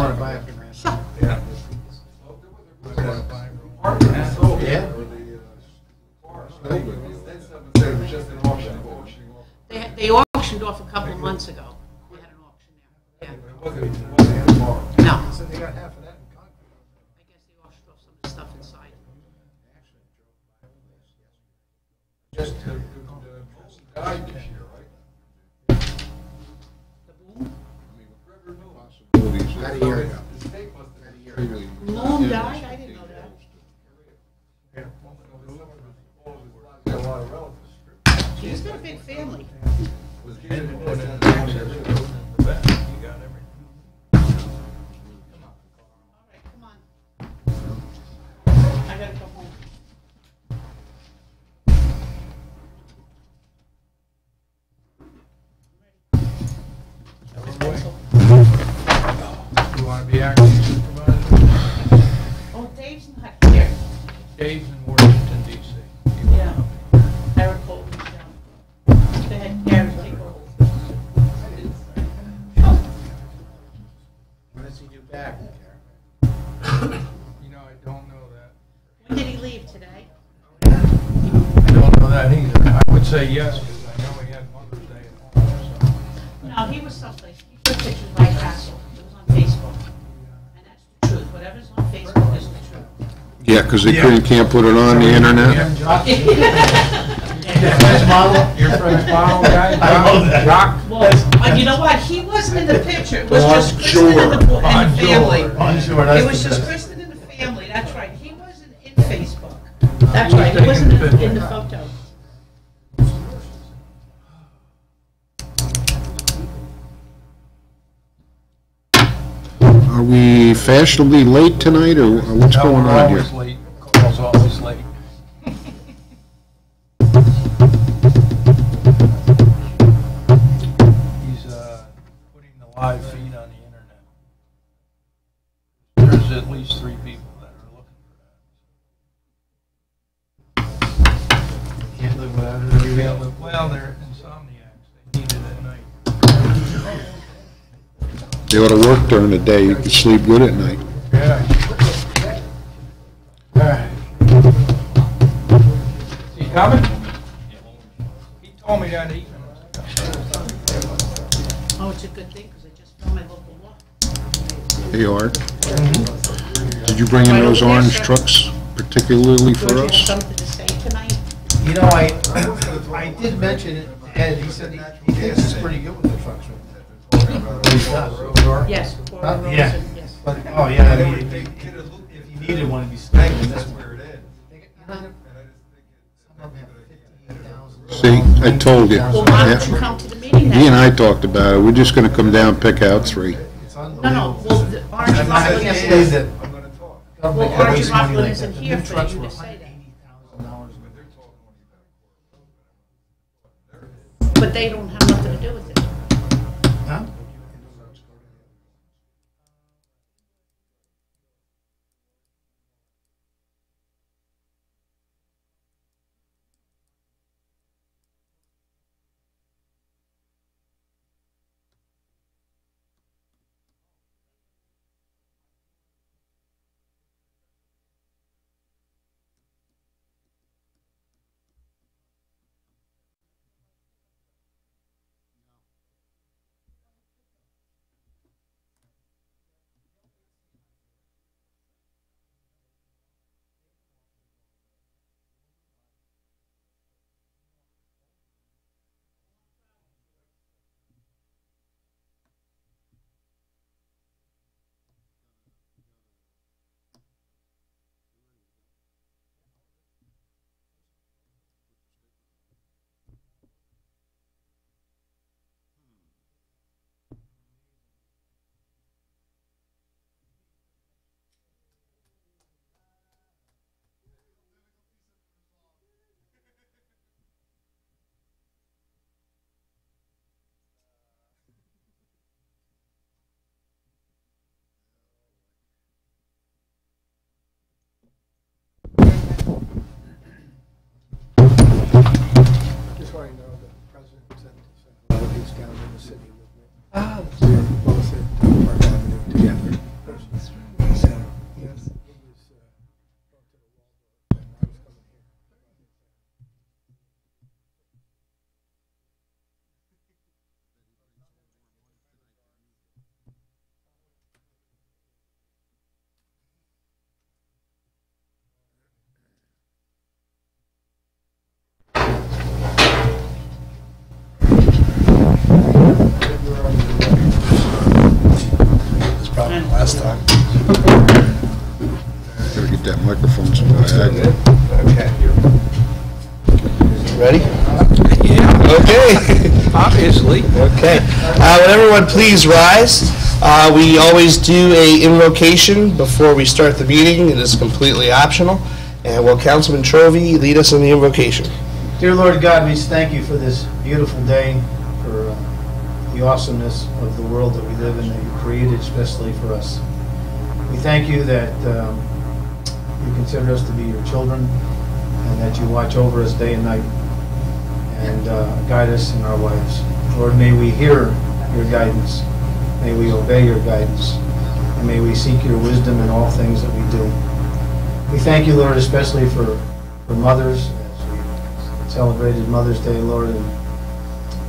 want to buy it from Sure. Yeah. They auctioned off a couple of months ago. They had an auction there. Yeah. No. So they got half of that in concrete. I guess they auctioned off some of the stuff inside. Just The boom? about a year ago. Moon died? I didn't know that. He's got a big family. All right, come on. I gotta go home. You want to be acting supervisor? Oh, Dave's not here. Dave's in Washington, D.C. Yeah. Eric Holden's down. Go ahead, Eric, take over. When does he do back? You know, I don't know that. When did he leave today? I don't know that either. I would say yes, because I know he had Mother's Day at home, so. No, he was someplace. He took pictures by Castle. It was on Facebook. And that's the truth. Whatever's on Facebook is the truth. Yeah, because they can't put it on the internet. Your friend's model? Your friend's model guy? I know that. Doc? Well, you know what? He wasn't in the picture. It was just Kristen and the family. It was just Kristen and the family. That's right. He wasn't in Facebook. That's right. He wasn't in the photo. Are we fashionably late tonight, or what's No, going we're on here? always late. Carl's always late. He's putting the live feed on the internet. There's at least 3 people that are looking for that. Can't live without it. Well, they're insomniacs. They need it at night. They ought to work during the day. You can sleep good at night. Yeah. All right. Is he coming? He told me that evening. Oh, it's a good thing because I just found my local law. Hey, Art. Did you bring in those orange trucks particularly for George, you have us? something to say tonight? You know, I did mention it to Ed. He said he thinks it's pretty good with the trucks. Yes. Cora Rosen, Yeah. yes. But, oh, yeah, I mean, if you needed one, it'd be staying in this one. See, I told you. Well, why don't you Yeah. come to the meeting then? He and I talked about it. We're just going to come down and pick out 3. It's No, unbelievable. well, the Orange I'm not Rockland gonna say isn't, that. well, Orange Rockland isn't here for trucks you were to say that. $180,000. But they don't have nothing to do with it. Huh? Just want to know the president sent he's down in the city with me. We were both at Deerpark Avenue together. this time. Gotta get that microphone so diagonal. Okay. Ready? Yeah. Okay. Obviously. Okay. Would everyone please rise? We always do a invocation before we start the meeting. It is completely optional. And will Councilman Trovey lead us in the invocation? Dear Lord God, we thank you for this beautiful day, for the awesomeness of the world that we live in, that you created especially for us. We thank you that you consider us to be your children, and that you watch over us day and night, and guide us in our lives. Lord, may we hear your guidance, may we obey your guidance, and may we seek your wisdom in all things that we do. We thank you, Lord, especially for mothers, as we celebrated Mother's Day, Lord, and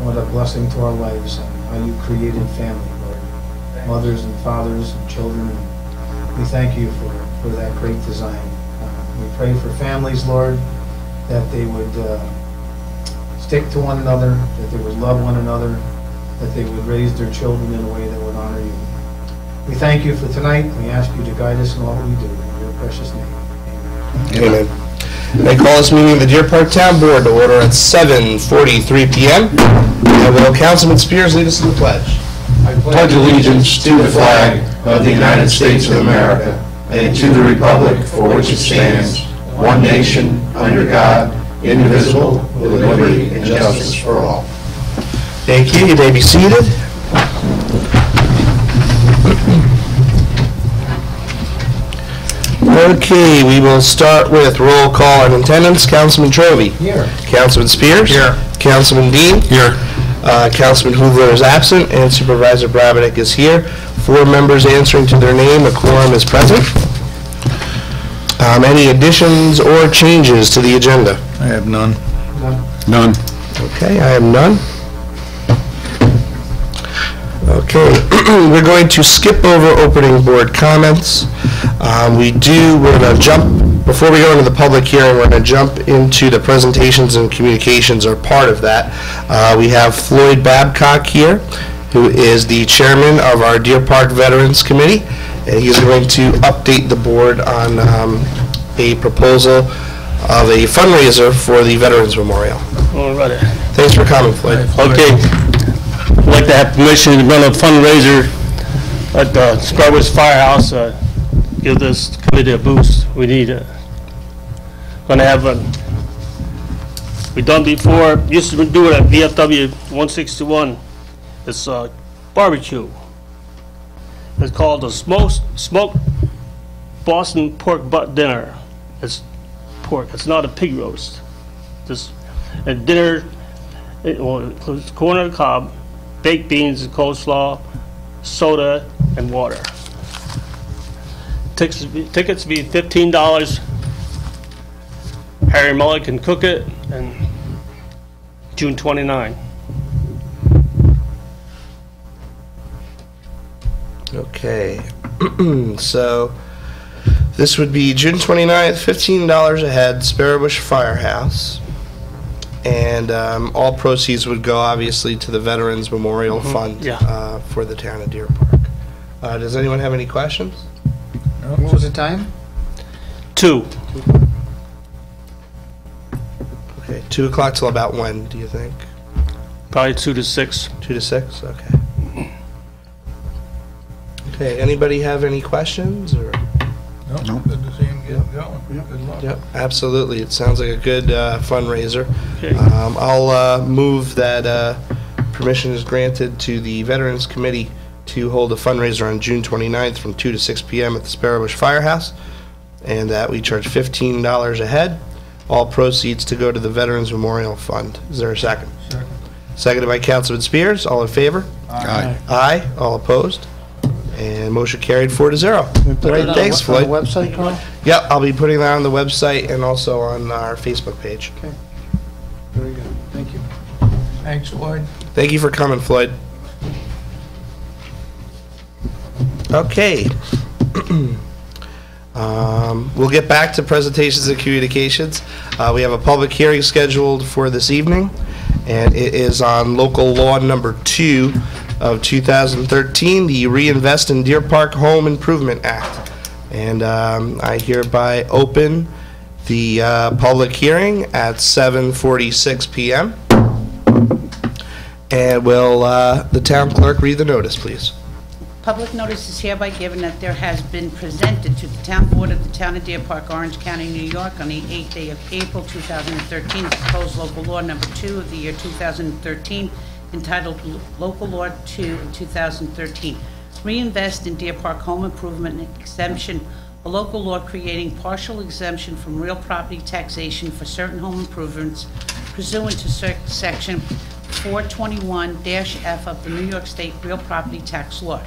what a blessing to our lives, and how you created family, Lord. Mothers and fathers and children, and we thank you for that great design. We pray for families, Lord, that they would stick to one another, that they would love one another, that they would raise their children in a way that would honor you. We thank you for tonight. We ask you to guide us in all that we do. In your precious name. Amen. I call this meeting of the Deerpark Town Board to order at 7:43 p.m. And will Councilman Spears lead us in the pledge? I pledge allegiance to the flag of the United States of America and to the republic for which it stands, one nation, under God, indivisible, with liberty and justice for all. Thank you. You may be seated. Okay, we will start with roll call and attendance. Councilman Trovey. Here. Councilman Spears. Here. Councilman Dean. Here. Councilman Hoover is absent, and Supervisor Brabenec is here. 4 members answering to their name. A quorum is present. Any additions or changes to the agenda? I have none. None. Okay, I have none. Okay, we're going to skip over opening board comments. We're going to jump, before we go into the public hearing, we're going to jump into the presentations and communications are part of that. We have Floyd Babcock here, who is the chairman of our Deerpark Veterans Committee, and he's going to update the board on a proposal of a fundraiser for the Veterans Memorial. All right. Thanks for coming, Floyd. Okay. I'd like to have permission to run a fundraiser at the Scarborough Firehouse. Give this committee a boost. We need it. Gonna have we done before. Used to do it at VFW 161. It's barbecue. It's called the smoked Boston pork butt dinner. It's pork. It's not a pig roast. And dinner. It includes corn on the cob, baked beans and coleslaw, soda, and water. Tickets be $15. Harry Mullet can cook it, and June 29. Okay, so this would be June 29th, $15 a head, Sparrowbush Firehouse. And all proceeds would go, obviously, to the Veterans Memorial Fund for the town of Deerpark. Does anyone have any questions? What was the time? 2. Okay, 2 o'clock till about when, do you think? Probably 2 to 6. 2 to 6? Okay. Okay, anybody have any questions? Or? No, good to see him get going. Good luck. Yep, absolutely. It sounds like a good fundraiser. Okay. I'll move that permission is granted to the Veterans Committee to hold a fundraiser on June 29th from 2 to 6 p.m. at the Sparrowbush Firehouse, and that we charge $15 a head. All proceeds to go to the Veterans Memorial Fund. Is there a second? Second. Seconded by Councilman Spears. All in favor? Aye. Aye. All opposed? And motion carried 4-0. Great, thanks, On Floyd. the website, Carl? Yep, I'll be putting that on the website and also on our Facebook page. Okay. Very good. Thank you. Thanks, Floyd. Thank you for coming, Floyd. Okay. We'll get back to presentations and communications. We have a public hearing scheduled for this evening, and it is on local law number 2, of 2013, the Reinvest in Deerpark Home Improvement Act. And I hereby open the public hearing at 7:46 p.m. And will the town clerk read the notice, please? Public notice is hereby given that there has been presented to the Town Board of the Town of Deerpark, Orange County, New York, on the 8th day of April 2013, proposed local law number 2 of the year 2013, entitled Local Law 2 of 2013, Reinvest in Deerpark Home Improvement Exemption, a local law creating partial exemption from real property taxation for certain home improvements pursuant to section 421-F of the New York State Real Property Tax Law.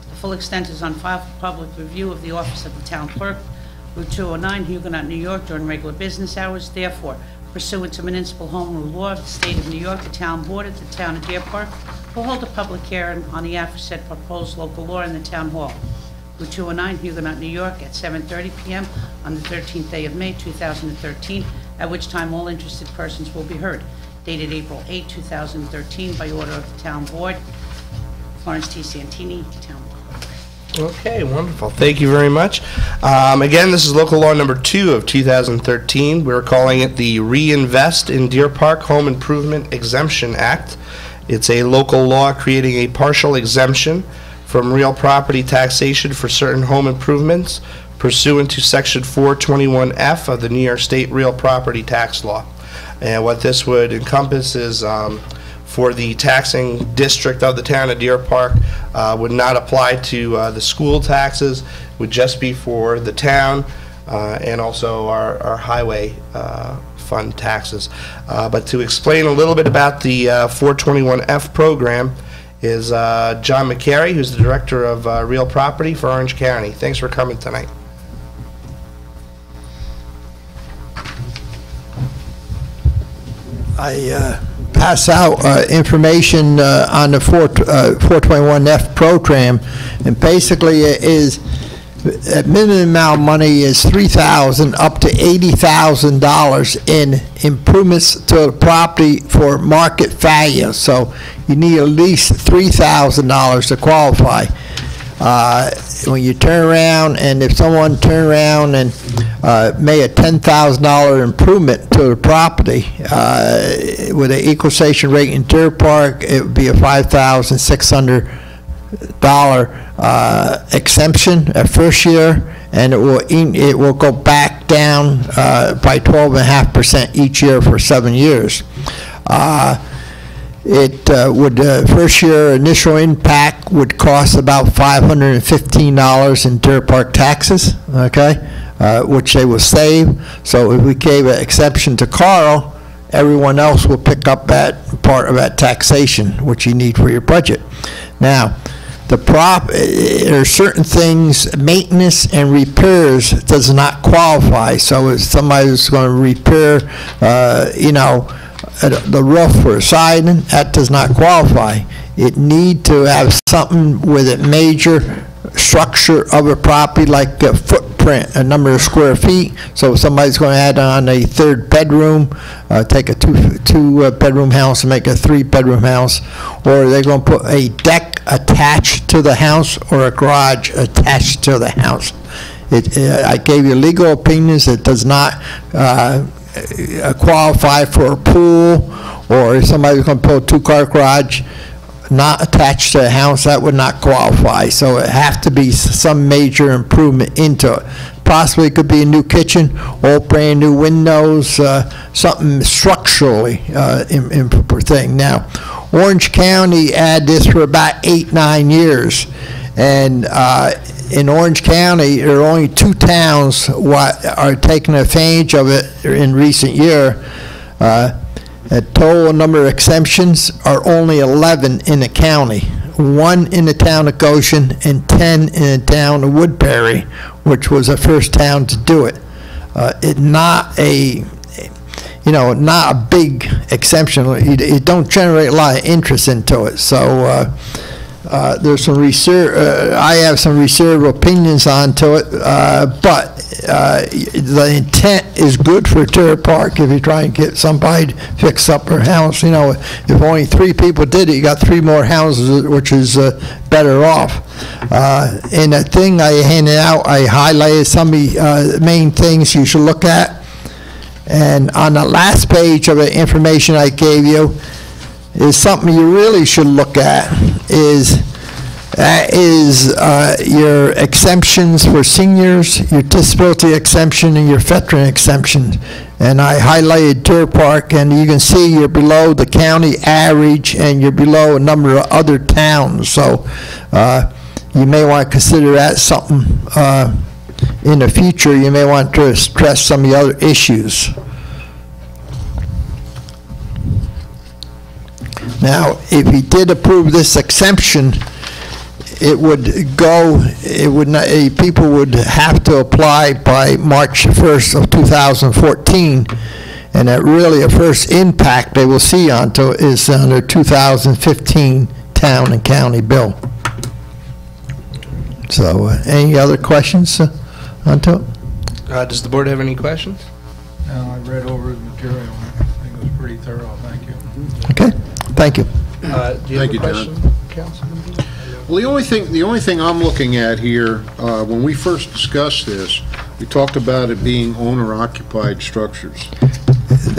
The full extent is on file for public review of the Office of the Town Clerk, Route 209, Huguenot, New York, during regular business hours. Therefore, pursuant to municipal home rule law of the State of New York, the Town Board of the Town of Deerpark will hold a public hearing on the aforesaid proposed local law in the Town Hall, Route 209, Huguenot, New York, at 7:30 p.m. on the 13th day of May 2013, at which time all interested persons will be heard. Dated April 8, 2013, by order of the Town Board. Florence T. Santini, Town Clerk. Okay, wonderful. Thank you very much. Again, this is local law number 2 of 2013. We're calling it the Reinvest in Deerpark Home Improvement Exemption Act. It's a local law creating a partial exemption from real property taxation for certain home improvements pursuant to section 421F of the New York State Real Property Tax Law. And what this would encompass is for the taxing district of the town of Deerpark would not apply to the school taxes, would just be for the town and also our highway fund taxes. But to explain a little bit about the 421F program is John McCary, who's the Director of Real Property for Orange County. Thanks for coming tonight. I pass out information on the 421F program, and basically it is a minimum amount of money is $3,000 up to $80,000 in improvements to the property for market value. So you need at least $3,000 to qualify. When you turn around, and if someone turn around and made a $10,000 improvement to the property with an equalization rate in Deerpark, it would be a $5,600 exemption at first year, and it will go back down by 12.5% each year for 7 years. It would first year initial impact would cost about $515 in Deerpark taxes, okay, which they will save. So if we gave an exception to Carl, everyone else will pick up that part of that taxation, which you need for your budget. Now, there are certain things, maintenance and repairs does not qualify. So if somebody's going to repair, the roof or siding, that does not qualify. It need to have something with a major structure of a property, like a footprint, a number of square feet. So if somebody's going to add on a third bedroom, take a two bedroom house and make a 3-bedroom house, or they're going to put a deck attached to the house or a garage attached to the house. I gave you legal opinions. It does not qualify for a pool, or if somebody's going to put a 2-car garage not attached to a house, that would not qualify. So it have to be some major improvement into it. Possibly it could be a new kitchen, all brand new windows, something structurally thing. Now, Orange County had this for about 8-9 years, and in Orange County, there are only 2 towns what are taking advantage of it in recent year. The total number of exemptions are only 11 in the county, 1 in the town of Goshen and 10 in the town of Woodbury, which was the first town to do it. It's not a big exemption. It don't generate a lot of interest into it. So there's some reserve. I have some reserved opinions onto it, but the intent is good for Deerpark if you try and get somebody to fix up their house. You know, if only 3 people did it, you got 3 more houses, which is better off. In the thing I handed out, I highlighted some of the main things you should look at. And on the last page of the information I gave you is something you really should look at is your exemptions for seniors, your disability exemption, and your veteran exemption. And I highlighted Deerpark, and you can see you're below the county average, and you're below a number of other towns. So you may want to consider that something in the future. You may want to stress some of the other issues. Now, if you did approve this exemption, it would go, it would not, people would have to apply by March 1st of 2014, and that really a first impact they will see onto it is on their 2015 town and county bill. So, any other questions onto it? Does the board have any questions? No, I read over the material. I think it was pretty thorough. Thank you. Okay, thank you. Do you have Thank a you, question, John. Councilman? Well, the only thing I'm looking at here, when we first discussed this, we talked about it being owner-occupied structures.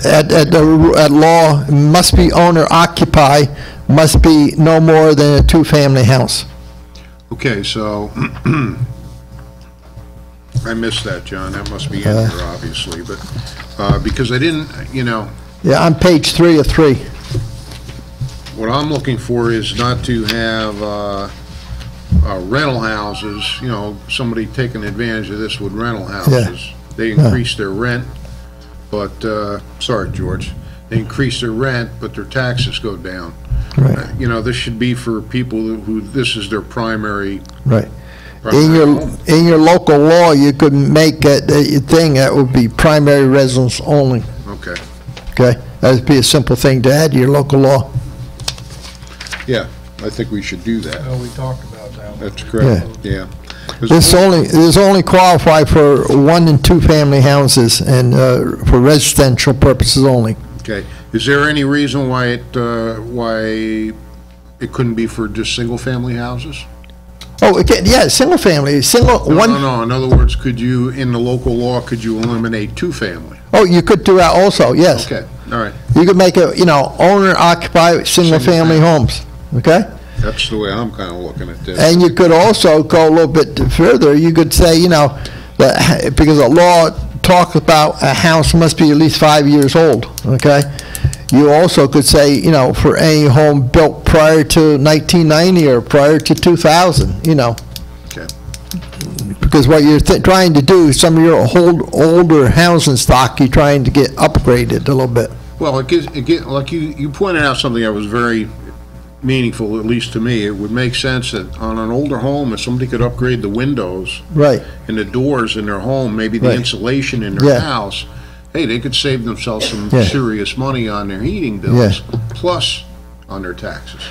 At law, it must be owner occupied, must be no more than a 2-family house. Okay, so I missed that, John. That must be in there, obviously, but because I didn't, you know. Yeah, on page 3 of 3. What I'm looking for is not to have rental houses, you know, somebody taking advantage of this with rental houses. They increase their rent, but, sorry, George, they increase their rent, but their taxes go down. Right. You know, this should be for people who this is their primary. Right. Home. In your local law, you could make it a thing that would be primary residence only. Okay. Okay? That would be a simple thing to add to your local law. Yeah, I think we should do that. Well, we talked about that. That's correct, yeah. This only qualify for 1 and 2 family houses and for residential purposes only. Okay. Is there any reason why it couldn't be for just single-family houses? Oh, okay, yeah, single family, No. In other words, could you, in the local law, could you eliminate 2-family? Oh, you could do that also, yes. Okay, all right. You could make it, you know, owner-occupied, single-family homes, okay? That's the way I'm kind of looking at this. And you could also go a little bit further. You could say, you know, that because the law talks about a house must be at least 5 years old, okay? You also could say, you know, for any home built prior to 1990 or prior to 2000, you know. Okay. Because what you're trying to do, some of your older housing stock, you're trying to get upgraded a little bit. Well, it gives, like you pointed out something that was very meaningful, at least to me. It would make sense that on an older home, if somebody could upgrade the windows Right. and the doors in their home, maybe the Right. insulation in their Yeah. house, hey, they could save themselves some Yeah. serious money on their heating bills, plus on their taxes.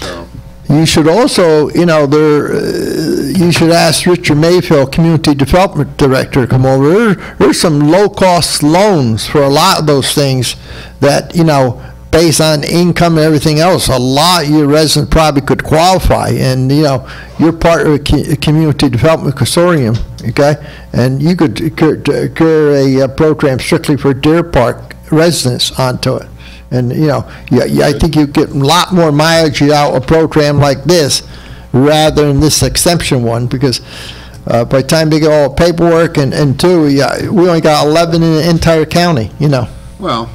So, You should also, you know, you should ask Richard Mayfield, Community Development Director, to come over. There's some low-cost loans for a lot of those things that, you know, based on income and everything else, a lot of your residents probably could qualify. And, you know, you're part of a community development consortium, okay? And you could occur a program strictly for Deerpark residents onto it. And, you know, I think you get a lot more mileage out of a program like this rather than this exemption one, because by the time they get all the paperwork and two, we only got 11 in the entire county, you know. well,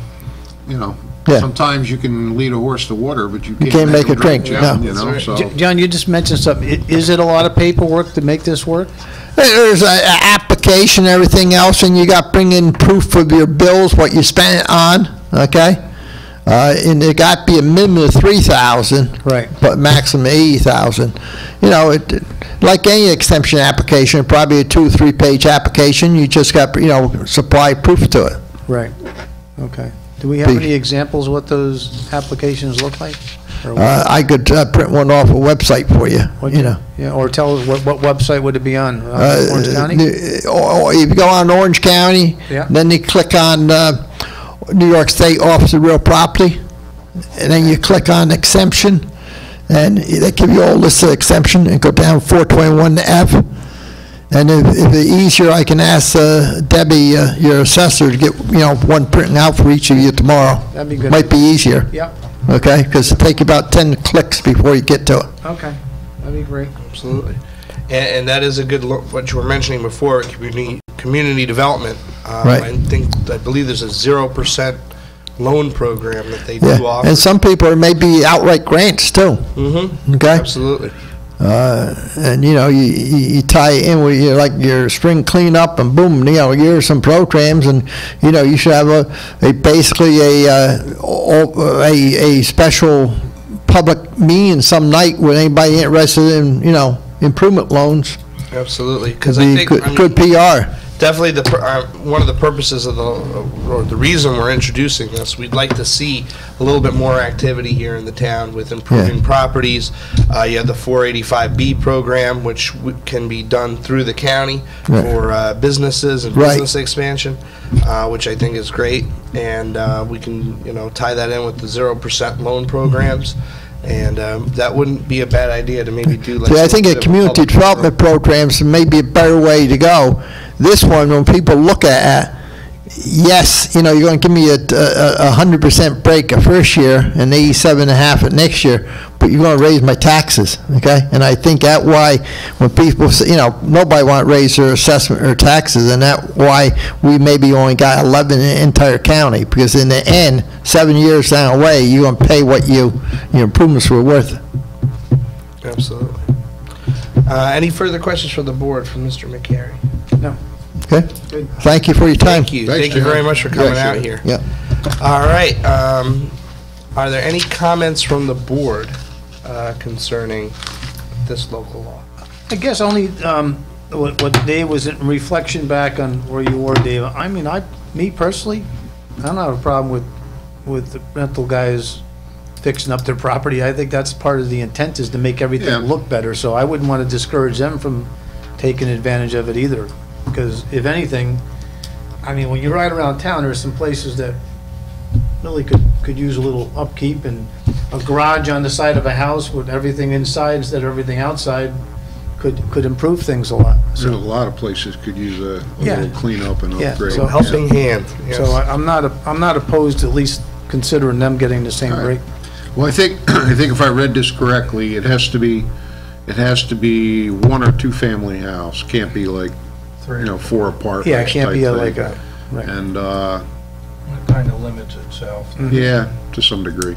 you know, Yeah. sometimes you can lead a horse to water, but you can't make him it drink, John, no. you know, so. John, you just mentioned something. Is it a lot of paperwork to make this work? There's an application, everything else, and you got to bring in proof of your bills, what you spent it on, okay? And it got to be a minimum of 3,000. Right. But maximum 80,000. You know, like any exemption application, probably a 2 or 3 page application, you just got, you know, supply proof to it. Right. Okay. Do we have any examples of what those applications look like? I could print one off a website for you, you know. Yeah, or tell us what website would it be on? Orange County? Or if you go on Orange County, Yeah. then you click on New York State Office of Real Property, and then you click on exemption, and they give you all list of exemption, and go down 421F. And if it's easier, I can ask Debbie, your assessor, to get, one printing out for each of you tomorrow. That'd be good. Might be easier. Yep, Okay, because it'll take you about 10 clicks before you get to it. okay, that'd be great. Absolutely. And that is a good, what you were mentioning before, community development. Right. I believe there's a 0% loan program that they do Yeah, offer. and some people are maybe outright grants too, Mm-hmm, okay? absolutely. And, you tie it in with like your spring cleanup and boom, here's some programs, and, you should have basically a special public meeting some night with anybody interested in, improvement loans. Absolutely, because Be I think, good PR. definitely one of the purposes of or the reason we're introducing this, we'd like to see a little bit more activity here in the town with improving properties. You have the 485B program, which can be done through the county for businesses and business expansion, which I think is great. And we can, tie that in with the 0% loan programs. And that wouldn't be a bad idea to maybe do like. See, I think a community development programs may be a better way to go. This one, when people look at it, yes, you're going to give me a 100% break the first year and 87.5 at next year, but you're going to raise my taxes, okay? And I think that why when people say, nobody want to raise their assessment or taxes, and that's why we maybe only got 11 in the entire county, because in the end, 7 years down the way, you're going to pay what your improvements were worth. Absolutely. Any further questions from the board from Mr. McCary? No. Okay? Good. Thank you for your time. Thank you. Thanks, Thank you very John. much for coming Yeah, out sure. here. Yeah. All right. Are there any comments from the board concerning this local law? I guess only what Dave was in reflection back on where you were, Dave. I mean, me personally, I don't have a problem with the rental guys fixing up their property. I think that's part of the intent, is to make everything look better. So I wouldn't want to discourage them from taking advantage of it either. Because if anything, I mean, when you ride around town, there's some places that really could use a little upkeep, and a garage on the side of a house with everything inside instead of everything outside could improve things a lot. There's a lot of places could use a little cleanup and upgrade. so Helping hand. Yes. So I'm not opposed to at least considering them getting the same rate. Well, I think if I read this correctly, it has to be one or two family house. Can't be like, 4 apartments. Yeah, it can't be type like thing. a, right. And, It kind of limits itself. yeah, to some degree.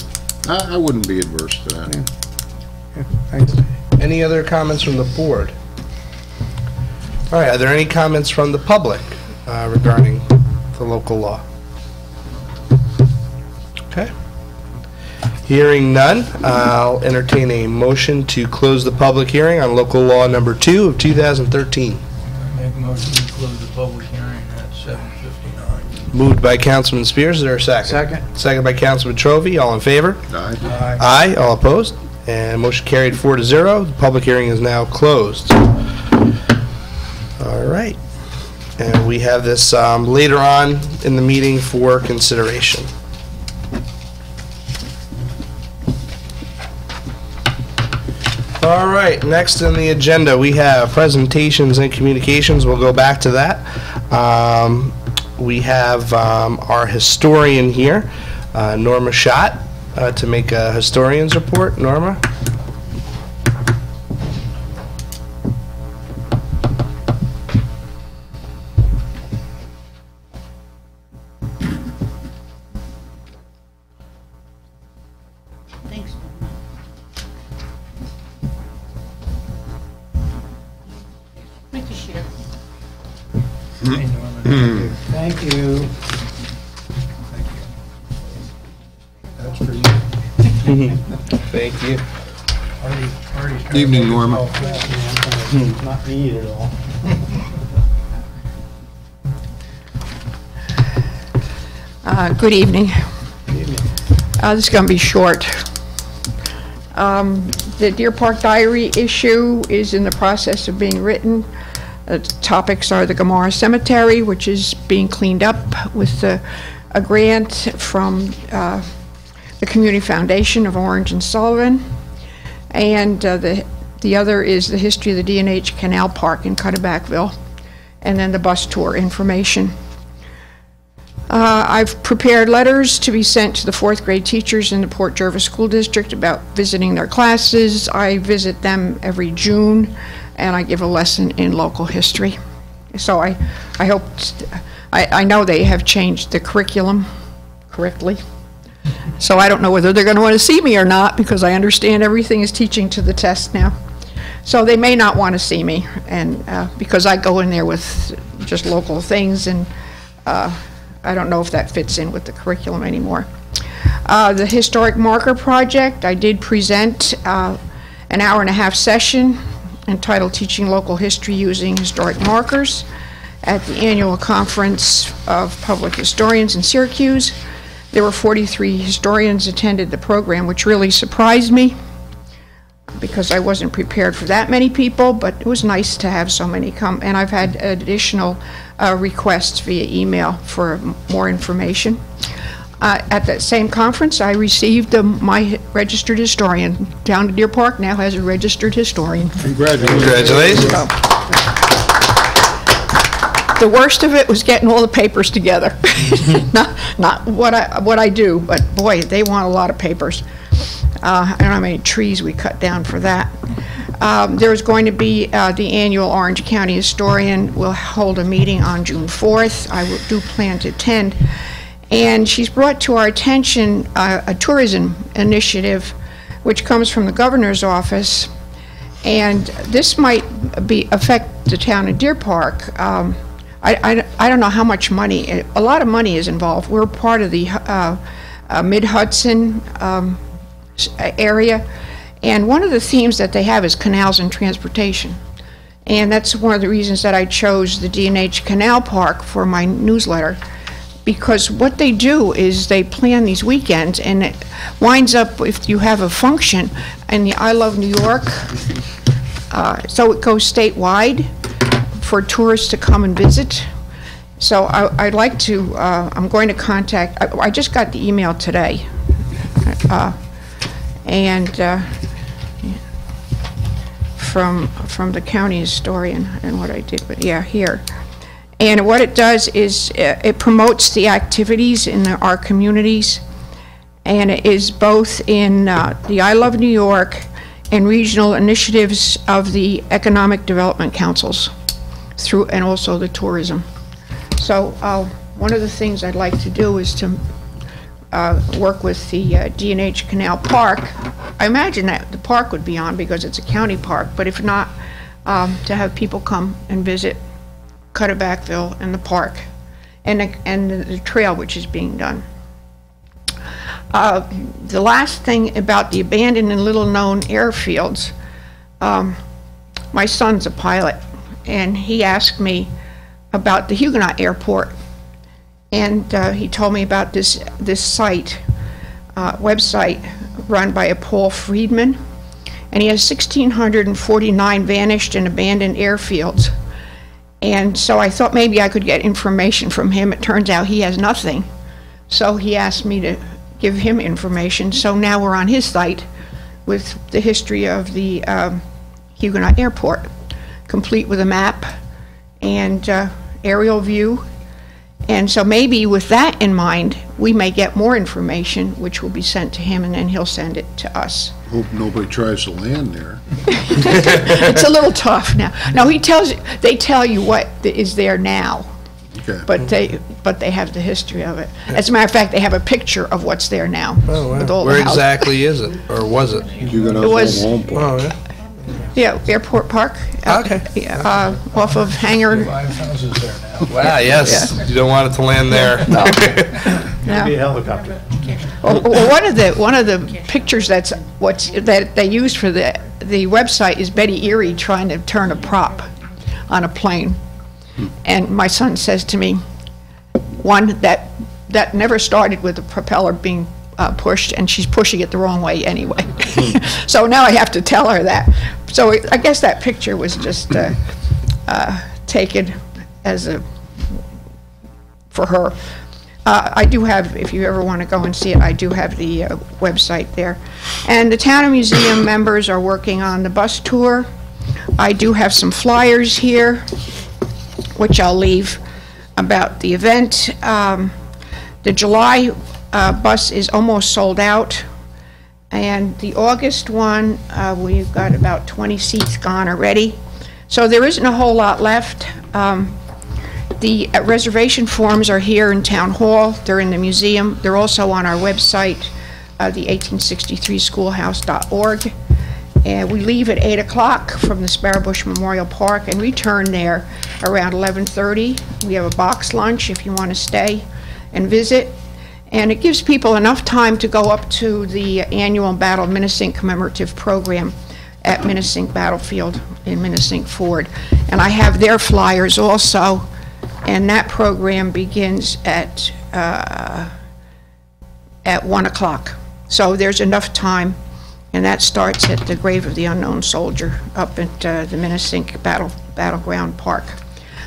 I wouldn't be adverse to that. Thanks. Any other comments from the board? All right, are there any comments from the public regarding the local law? Okay. Hearing none, I'll entertain a motion to close the public hearing on local law number 2 of 2013. Make a motion to close the public hearing at 7:59. Moved by Councilman Spears, is there a second? Second. Second by Councilman Trophy, all in favor? Aye. Aye. Aye, all opposed? And motion carried 4-0. The public hearing is now closed. All right. And we have this later on in the meeting for consideration. All right, next on the agenda, we have presentations and communications. We'll go back to that. We have our historian here, Norma Schott, to make a historian's report. Norma? Thanks. Make a share. Hey, Norman. Thank you. That's for you. Thank you. Artie's trying to Evening, make Norma. himself feel- Not me at all. Good evening. This is going to be short. The Deerpark Diary issue is in the process of being written. Topics are the Gomorrah Cemetery, which is being cleaned up with a grant from the Community Foundation of Orange and Sullivan. And the other is the history of the D&H Canal Park in Cutterbackville, and then the bus tour information. I've prepared letters to be sent to the 4th grade teachers in the Port Jervis School District about visiting their classes. I visit them every June, and I give a lesson in local history. So I hope, I know they have changed the curriculum correctly. So I don't know whether they're going to want to see me or not, because I understand everything is teaching to the test now. So they may not want to see me, and because I go in there with just local things, and I don't know if that fits in with the curriculum anymore. The Historic Marker Project, I did present an hour-and-a-half session entitled Teaching Local History Using Historic Markers at the annual conference of public historians in Syracuse. There were 43 historians attended the program, which really surprised me because I wasn't prepared for that many people, but it was nice to have so many come. And I've had additional requests via email for more information. At that same conference, I received my registered historian. Down at Deerpark now has a registered historian. Congratulations. The worst of it was getting all the papers together. not what I do, but boy, they want a lot of papers. I don't know how many trees we cut down for that. There's going to be the annual Orange County Historian will hold a meeting on June 4th. I do plan to attend. And she's brought to our attention a tourism initiative which comes from the governor's office. And this might affect the town of Deerpark. I don't know how much money, a lot of money is involved. We're part of the Mid-Hudson area, and one of the themes that they have is canals and transportation. And that's one of the reasons that I chose the D&H Canal Park for my newsletter, because what they do is they plan these weekends, and it winds up, if you have a function in the I Love New York, so it goes statewide for tourists to come and visit. So I'd like to, I'm going to contact, I just got the email today, and from the county historian and what I did, but yeah, here. And what it does is it promotes the activities in our communities, and it is both in the I Love New York and regional initiatives of the Economic Development Councils through, and also the tourism. So one of the things I'd like to do is to work with the D&H Canal Park. I imagine that the park would be on because it's a county park, but if not, to have people come and visit Cutterbackville and the park and the trail which is being done. The last thing about the abandoned and little-known airfields, my son's a pilot, and he asked me about the Huguenot Airport, and he told me about this site, website run by a Paul Friedman, and he has 1,649 vanished and abandoned airfields. And so I thought maybe I could get information from him. It turns out he has nothing. So he asked me to give him information. So now we're on his site with the history of the Huguenot Airport, complete with a map and aerial view. And so maybe with that in mind, we may get more information, which will be sent to him, and then he'll send it to us. Hope nobody tries to land there. It's a little tough now. No, they tell you what is there now. Okay. But they have the history of it. As a matter of fact, they have a picture of what's there now. Oh, wow. With all Where the houses. exactly is it, or was it? It was. Oh, yeah. Yeah, Airport Park. Okay. Off of Hangar. 5 houses there now. Wow, yes. You don't want it to land there. No. Maybe a helicopter. Well, one of the pictures that they used for the website is Betty Erie trying to turn a prop on a plane, and my son says to me, one that never started with the propeller being pushed, and she's pushing it the wrong way anyway. So now I have to tell her that. So I guess that picture was just taken as for her. I do have, if you ever want to go and see it, I do have the website there. And the Town and Museum members are working on the bus tour. I do have some flyers here, which I'll leave, about the event. The July bus is almost sold out, and the August one, we've got about 20 seats gone already. So there isn't a whole lot left. The reservation forms are here in Town Hall. They're in the museum. They're also on our website, the 1863schoolhouse.org. And we leave at 8 o'clock from the Sparrowbush Memorial Park and return there around 11:30. We have a box lunch if you want to stay and visit. And it gives people enough time to go up to the annual Battle of Minnesink commemorative program at Minnesink Battlefield in Minnesink Ford. And I have their flyers also. And that program begins at 1 o'clock. So there's enough time, and that starts at the Grave of the Unknown Soldier up at the Minnesink Battleground Park.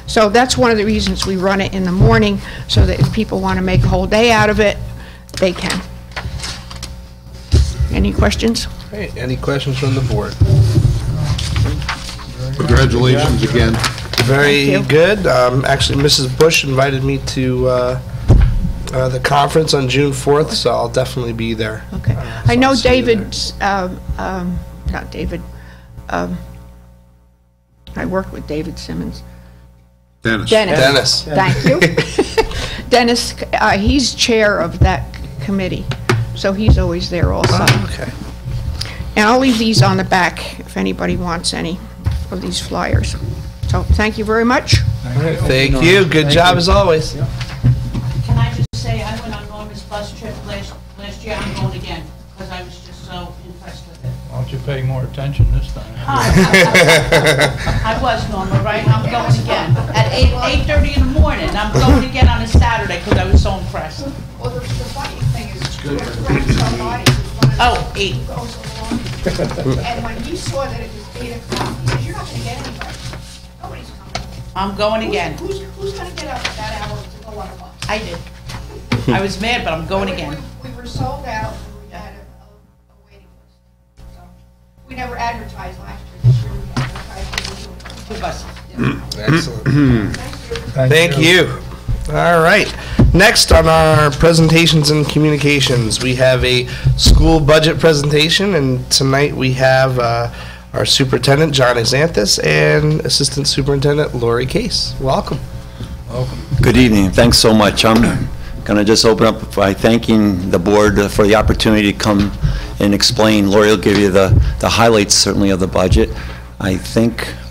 So that's one of the reasons we run it in the morning, so that if people want to make a whole day out of it, they can. Any questions? Great. Any questions from the board? Congratulations again. Very good. Actually, Mrs. Bush invited me to the conference on June 4th, so I'll definitely be there. Okay. So I know I'll see you there. David's, not David, I worked with David Simmons. Dennis. Dennis. Thank you. Dennis, he's chair of that committee, so he's always there also. Oh, okay. And I'll leave these on the back if anybody wants any of these flyers. So, thank you very much. Thank you. Good job as always. Can I just say, I went on Norma's bus trip last year, I'm going again, because I was just so impressed with it. Why don't you pay more attention this time? I was, Norma, right? I'm going again. At 8:30 in the morning, I'm going again on a Saturday, because I was so impressed. Well, the funny thing is, Oh, 8. And when he saw that it was 8 o'clock, he said, "You're not going to get anybody. Nobody's coming." I'm going again. Who's going to get up at that hour to go on a bus? I did. I was mad, but I'm going again. We were sold out, and we had a waiting list. So, we never advertised last year. This year we advertised. 2 buses. Excellent. Thank you. All right. Next on our presentations and communications, we have a school budget presentation, and tonight we have our superintendent, John Exanthus, and Assistant Superintendent Lori Case. Welcome. Good evening. Thanks so much. I'm going to just open up by thanking the board for the opportunity to come and explain. Lori will give you the highlights, certainly, of the budget. I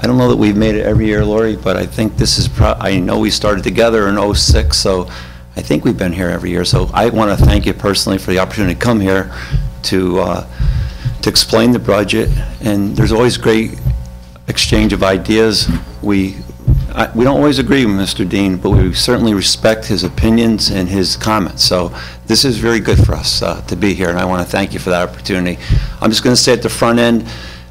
don't know that we've made it every year, Lori, but I think this is, I know we started together in '06, so I think we've been here every year. So I want to thank you personally for the opportunity to come here to explain the budget. And there's always great exchange of ideas. We don't always agree with Mr. Dean, but we certainly respect his opinions and his comments. So this is very good for us to be here, and I want to thank you for that opportunity. I'm just going to say at the front end,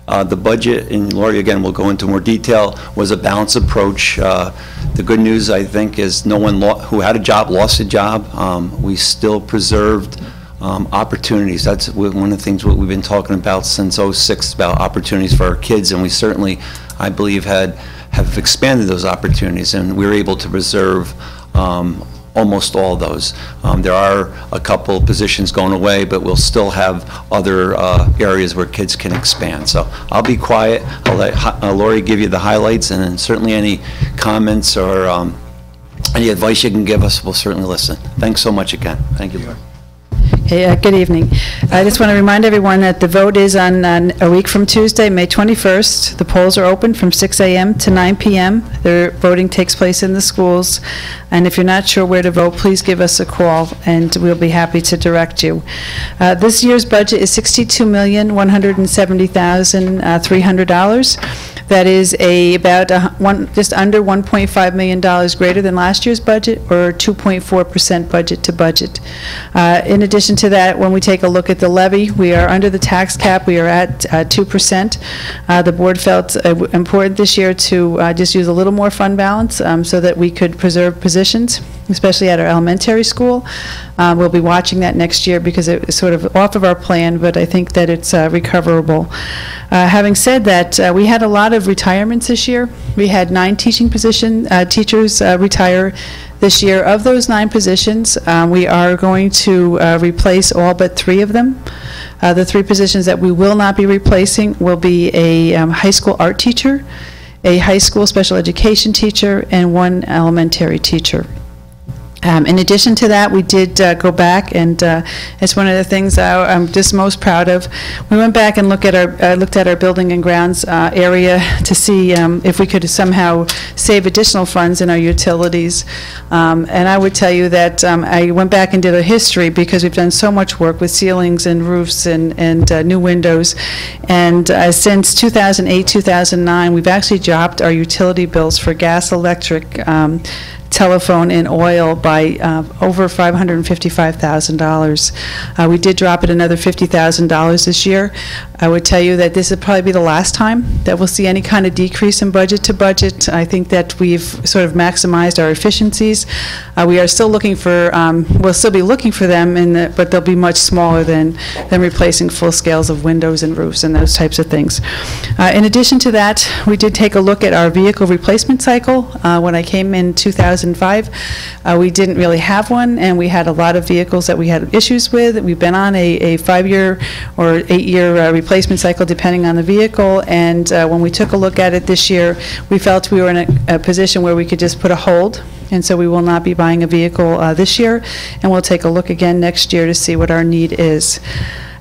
the budget, and Lori, again, will go into more detail, was a balanced approach. The good news, I think, is no one who had a job lost a job. We still preserved opportunities. That's one of the things we've been talking about since '06, about opportunities for our kids, and we certainly, I believe, have expanded those opportunities, and we were able to preserve almost all of those. There are a couple positions going away, but we'll still have other areas where kids can expand. So I'll be quiet. I'll let Lori give you the highlights, and then certainly any comments or any advice you can give us, we'll certainly listen. Thanks so much again. Thank you, Lori. Hey, good evening. I just want to remind everyone that the vote is on a week from Tuesday, May 21st. The polls are open from 6 a.m. to 9 p.m. The voting takes place in the schools. And if you're not sure where to vote, please give us a call, and we'll be happy to direct you. This year's budget is $62,170,300. That is just under $1.5 million greater than last year's budget, or 2.4% budget to budget. In addition addition to that, when we take a look at the levy, we are under the tax cap. We are at 2%. The board felt important this year to just use a little more fund balance so that we could preserve positions, especially at our elementary school. We'll be watching that next year because it is sort of off of our plan, but I think that it's recoverable. Having said that, we had a lot of retirements this year. We had 9 teachers retire this year. Of those 9 positions, we are going to replace all but 3 of them. The 3 positions that we will not be replacing will be a high school art teacher, a high school special education teacher, and 1 elementary teacher. In addition to that, we did go back, and it's one of the things I'm just most proud of. We went back and looked at our building and grounds area to see if we could somehow save additional funds in our utilities. And I would tell you that I went back and did a history because we've done so much work with ceilings and roofs and new windows. And since 2008, 2009, we've actually dropped our utility bills for gas, electric, telephone, and oil by over $555,000. We did drop it another $50,000 this year. I would tell you that this would probably be the last time that we'll see any kind of decrease in budget to budget. I think that we've sort of maximized our efficiencies. We are still looking for, we'll still be looking for them, but they'll be much smaller than replacing full scales of windows and roofs and those types of things. In addition to that, we did take a look at our vehicle replacement cycle. When I came in 2005, we didn't really have one, and we had a lot of vehicles that we had issues with. We've been on a 5-year or 8-year replacement cycle depending on the vehicle, and when we took a look at it this year, we felt we were in a position where we could just put a hold, and so we will not be buying a vehicle this year, and we'll take a look again next year to see what our need is.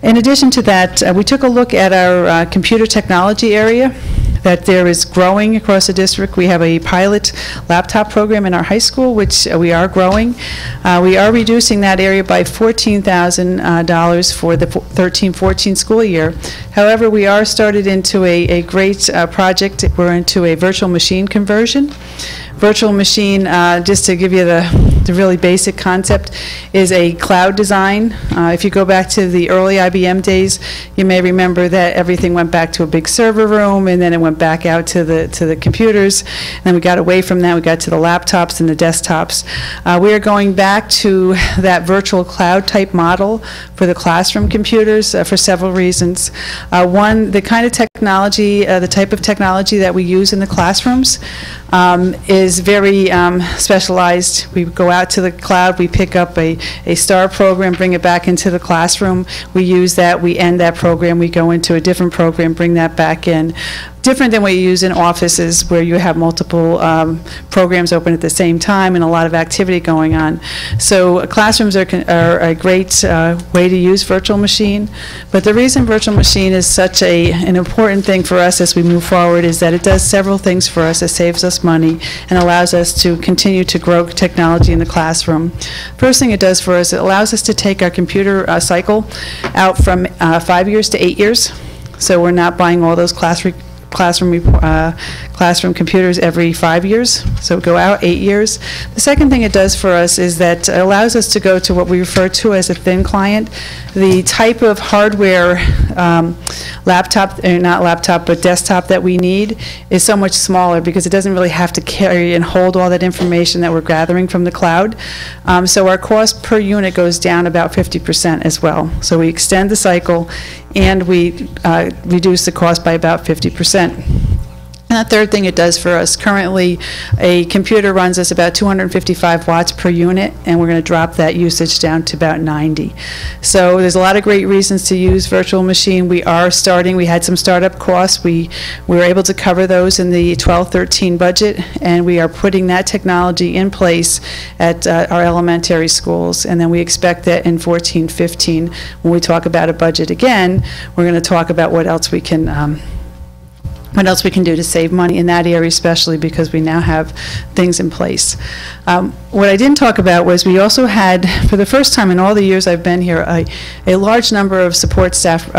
In addition to that, we took a look at our computer technology area that there is growing across the district. We have a pilot laptop program in our high school, which we are growing. We are reducing that area by $14,000 for the 13-14 school year. However, we are started into a great project. We're into a virtual machine conversion. Virtual machine, just to give you the really basic concept, is a cloud design. If you go back to the early IBM days, you may remember that everything went back to a big server room, and then it went back out to the computers. And then we got away from that. We got to the laptops and the desktops. We are going back to that virtual cloud type model for the classroom computers for several reasons. One, the kind of technology, the type of technology that we use in the classrooms is very specialized. We go out to the cloud, we pick up a STAR program, bring it back into the classroom, we use that, we end that program, we go into a different program, bring that back in. Different than what you use in offices where you have multiple programs open at the same time and a lot of activity going on. So classrooms are a great way to use virtual machine, but the reason virtual machine is such an important thing for us as we move forward is that it does several things for us. It saves us money and allows us to continue to grow technology in the classroom. First thing it does for us, it allows us to take our computer cycle out from 5 years to 8 years. So we're not buying all those classroom computers every 5 years, so go out 8 years. The second thing it does for us is that it allows us to go to what we refer to as a thin client. The type of hardware laptop, not laptop, but desktop that we need is so much smaller because it doesn't really have to carry and hold all that information that we're gathering from the cloud. So our cost per unit goes down about 50% as well. So we extend the cycle and we reduce the cost by about 50%. And the third thing it does for us, currently a computer runs us about 255 watts per unit, and we're going to drop that usage down to about 90. So there's a lot of great reasons to use virtual machine. We are starting, we had some startup costs. We were able to cover those in the 12-13 budget, and we are putting that technology in place at our elementary schools. And then we expect that in 14-15, when we talk about a budget again, we're going to talk about what else we can do to save money in that area, especially because we now have things in place. What I didn't talk about was we also had, for the first time in all the years I've been here, a large number of support staff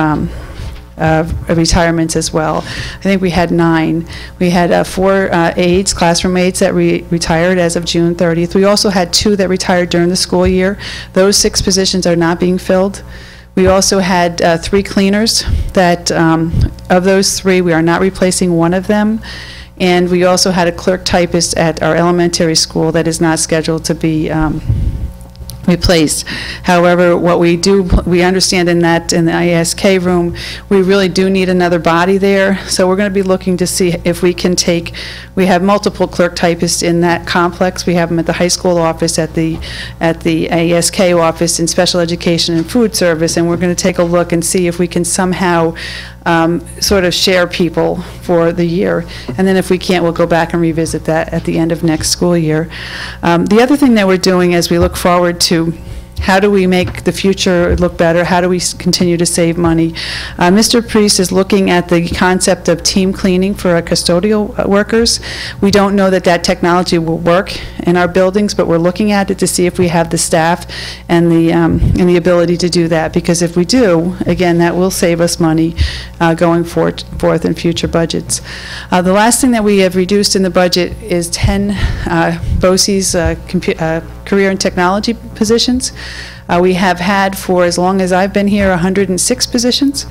retirements as well. I think we had 9. We had 4 aides, classroom aides that retired as of June 30th. We also had 2 that retired during the school year. Those 6 positions are not being filled. We also had 3 cleaners that, of those 3, we are not replacing one of them. And we also had a clerk typist at our elementary school that is not scheduled to be replaced. However, what we understand in the ISK room, we really do need another body there. So we're going to be looking to see if we can we have multiple clerk typists in that complex. We have them at the high school office, at the ISK office, in special education and food service, and we're going to take a look and see if we can somehow sort of share people for the year. And then if we can't, we'll go back and revisit that at the end of next school year. The other thing that we're doing as we look forward to how do we make the future look better? How do we continue to save money? Mr. Priest is looking at the concept of team cleaning for our custodial workers. We don't know that that technology will work in our buildings, but we're looking at it to see if we have the staff and the ability to do that. Because if we do, again, that will save us money going forth in future budgets. The last thing that we have reduced in the budget is 10 BOCES career and technology positions. We have had, for as long as I've been here, 106 positions.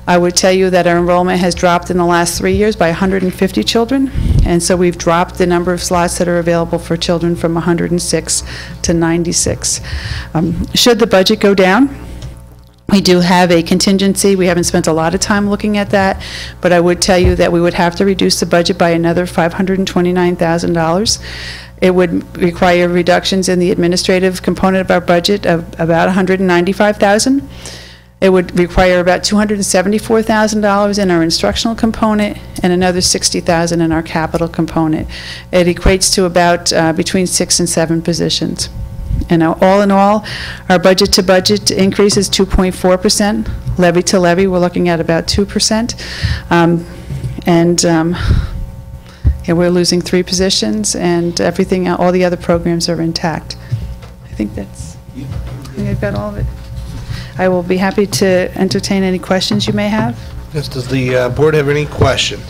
I would tell you that our enrollment has dropped in the last 3 years by 150 children, and so we've dropped the number of slots that are available for children from 106 to 96. Should the budget go down, we do have a contingency. We haven't spent a lot of time looking at that, but I would tell you that we would have to reduce the budget by another $529,000. It would require reductions in the administrative component of our budget of about $195,000. It would require about $274,000 in our instructional component and another $60,000 in our capital component. It equates to about between 6 and 7 positions. And all in all, our budget to budget increase is 2.4%. Levy to levy, we're looking at about 2%. Yeah, we're losing 3 positions, and everything, all the other programs are intact. I think I've got all of it. I will be happy to entertain any questions you may have. Yes, does the board have any questions?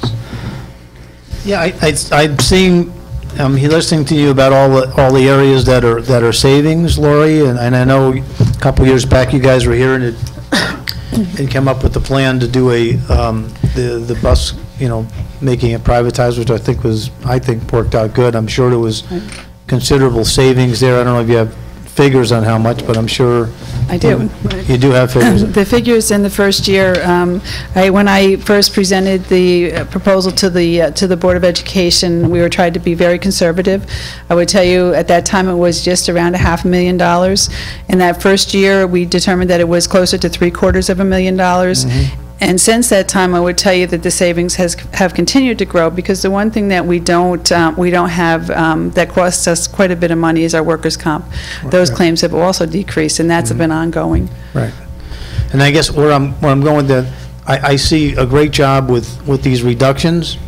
Yeah, I've seen, listening to you about all the areas that are savings, Lori, and I know a couple years back you guys were here and came up with the plan to do the bus, making it privatized, which I think worked out good. I'm sure there was considerable savings there. I don't know if you have figures on how much, but I'm sure I do. You do have figures. The figures in the first year, when I first presented the proposal to the Board of Education, we were trying to be very conservative. I would tell you at that time it was just around $500,000. In that first year, we determined that it was closer to $750,000. And since that time, I would tell you that the savings have continued to grow, because the one thing that we don't have that costs us quite a bit of money is our workers' comp. Those claims have also decreased, and that's been ongoing. Right. And I guess where I'm going to, I see a great job with these reductions.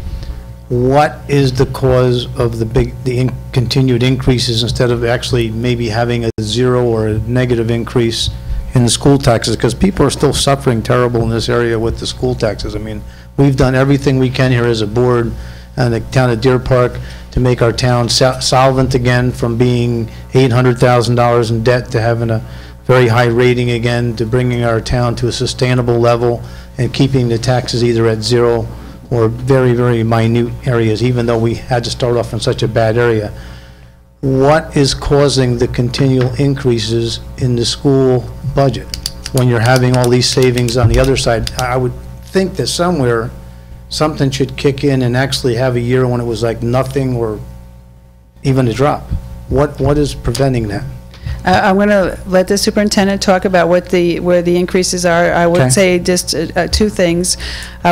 What is the cause of the continued increases instead of actually maybe having a 0 or a negative increase in the school taxes? Because people are still suffering terrible in this area with the school taxes. I mean, we've done everything we can here as a board and the town of Deerpark to make our town solvent again, from being $800,000 in debt to having a very high rating again, to bringing our town to a sustainable level and keeping the taxes either at 0 or very, very minute areas, even though we had to start off in such a bad area. What is causing the continual increases in the school budget when you're having all these savings on the other side? I would think that somewhere something should kick in and actually have a year when it was like nothing or even a drop. What is preventing that? I'm going to let the superintendent talk about where the increases are. I would say just 2 things.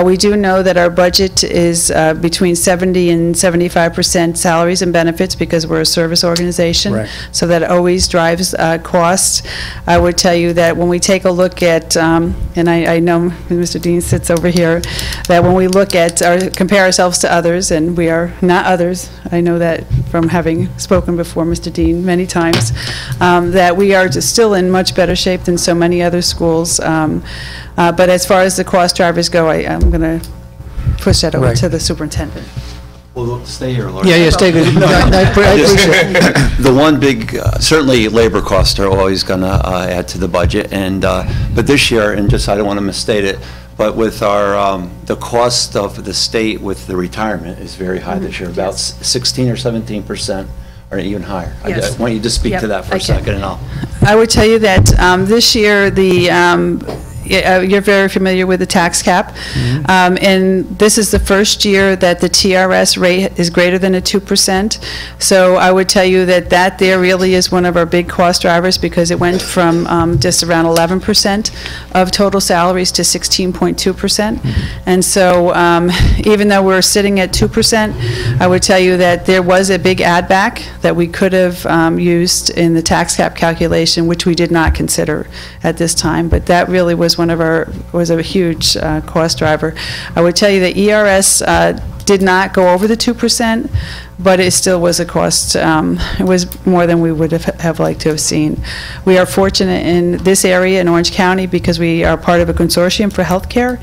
We do know that our budget is between 70 and 75% salaries and benefits, because we're a service organization. Right. So that always drives costs. I would tell you that when we take a look at, and I know Mr. Dean sits over here, that when we look at compare ourselves to others, and we are not others, I know that from having spoken before Mr. Dean many times, that we are just still in much better shape than so many other schools. But as far as the cost drivers go, I'm going to push that over Right. to the superintendent. Well, stay here, Laura. Yeah, stay good. I appreciate it. The one big, certainly labor costs are always going to add to the budget, and, but this year, and just, I don't want to misstate it, but with our, the cost of the state with the retirement is very high this year, about 16 or 17%, or even higher. Yes. I want you to speak to Yep, that for I a can. second, and I'll. I would tell you that this year, you're very familiar with the tax cap, and this is the first year that the TRS rate is greater than a 2%. So I would tell you that there really is one of our big cost drivers, because it went from just around 11% of total salaries to 16.2%. And so even though we're sitting at 2%, I would tell you that there was a big add back that we could have used in the tax cap calculation, which we did not consider at this time. But that really was was a huge cost driver. I would tell you that ERS did not go over the 2%, but it still was a cost. It was more than we would have liked to have seen. We are fortunate in this area in Orange County because we are part of a consortium for healthcare,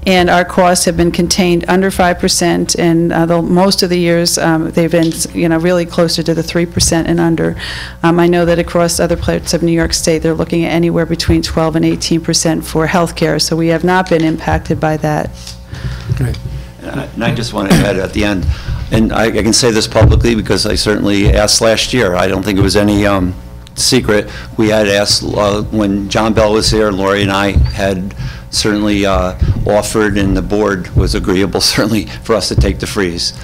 and our costs have been contained under 5%, and most of the years they've been, really closer to the 3% and under. I know that across other parts of New York State, they're looking at anywhere between 12 and 18% for healthcare, so we have not been impacted by that. Great. And I just want to add at the end, and I can say this publicly because I certainly asked last year. I don't think it was any secret. We had asked when John Bell was here, Lori and I had certainly offered, and the board was agreeable certainly for us to take the freeze.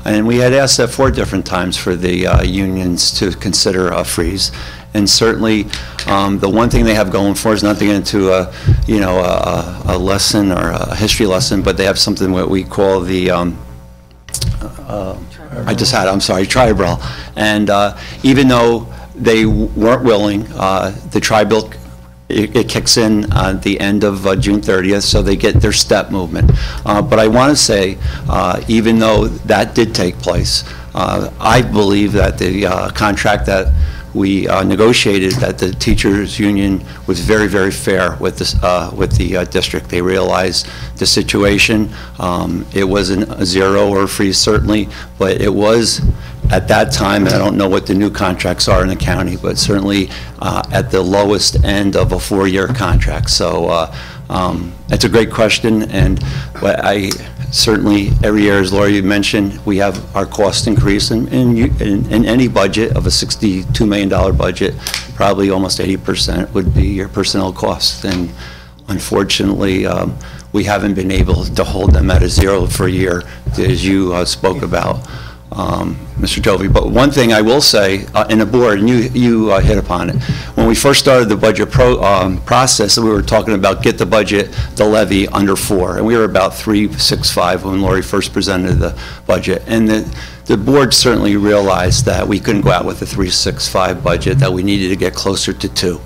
And we had asked that 4 different times for the unions to consider a freeze. And certainly, the one thing they have going for is not to get into a lesson or a history lesson, but they have something what we call the tri-bill. And even though they weren't willing, the tri-bill it kicks in at the end of June 30th, so they get their step movement. But I want to say, even though that did take place, I believe that the contract that we negotiated, that the teachers union was very, very fair with this, with the district. They realized the situation. It wasn't a zero or a freeze certainly, but it was at that time, and I don't know what the new contracts are in the county, but certainly at the lowest end of a 4-year contract. So that's a great question, and I certainly every year, as Laura mentioned, we have our cost increase in any budget of a $62 million budget, probably almost 80% would be your personnel costs, and unfortunately we haven't been able to hold them at a zero for a year, as you spoke about, Mr. Jovi. But one thing I will say in the board, and you hit upon it, when we first started the budget process, we were talking about get the budget, the levy under 4, and we were about 3.65 when Lori first presented the budget. And the board certainly realized that we couldn't go out with a 3.65 budget, that we needed to get closer to 2.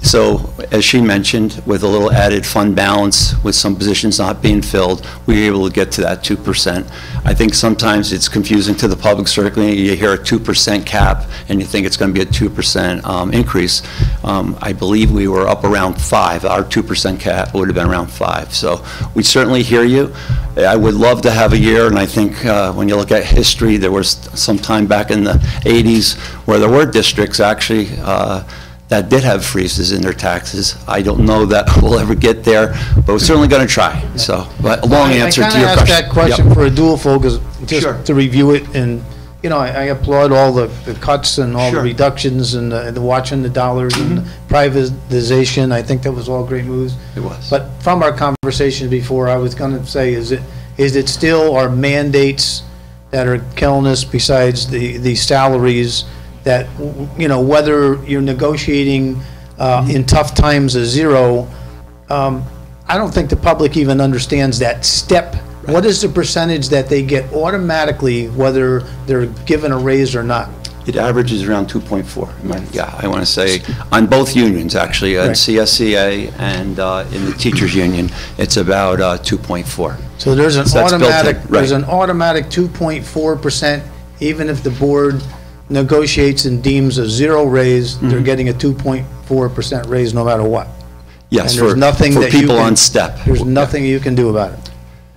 So, as she mentioned, with a little added fund balance, with some positions not being filled, we were able to get to that 2%. I think sometimes it's confusing to the public, certainly. You hear a 2% cap, and you think it's going to be a 2% increase. I believe we were up around 5. Our 2% cap would have been around 5. So, we certainly hear you. I would love to have a year, and I think when you look at history, there was some time back in the 80s where there were districts actually that did have freezes in their taxes. I don't know that we'll ever get there, but we're certainly going to try. So, but a long answer to your question. I kind of asked that question Yep. for a dual focus, just Sure. to review it, and, I applaud all the cuts and all the Sure. Mm-hmm. reductions and the watching the dollars and the privatization. I think that was all great moves. It was. But from our conversation before, I was going to say, is it still our mandates that are killing us besides the salaries, that, whether you're negotiating in tough times a zero, I don't think the public even understands that step. Right. What is the percentage that they get automatically, whether they're given a raise or not? It averages around 2.4. Yeah, I want to say, on both unions, actually, Right. CSCA and in the teachers union, it's about 2.4. So there's an So that's built in, automatic, right. there's an automatic 2.4%, even if the board negotiates and deems a zero raise, they're getting a 2.4% raise no matter what. Yes, And there's for nothing that you people can- on step. There's nothing you can do about it.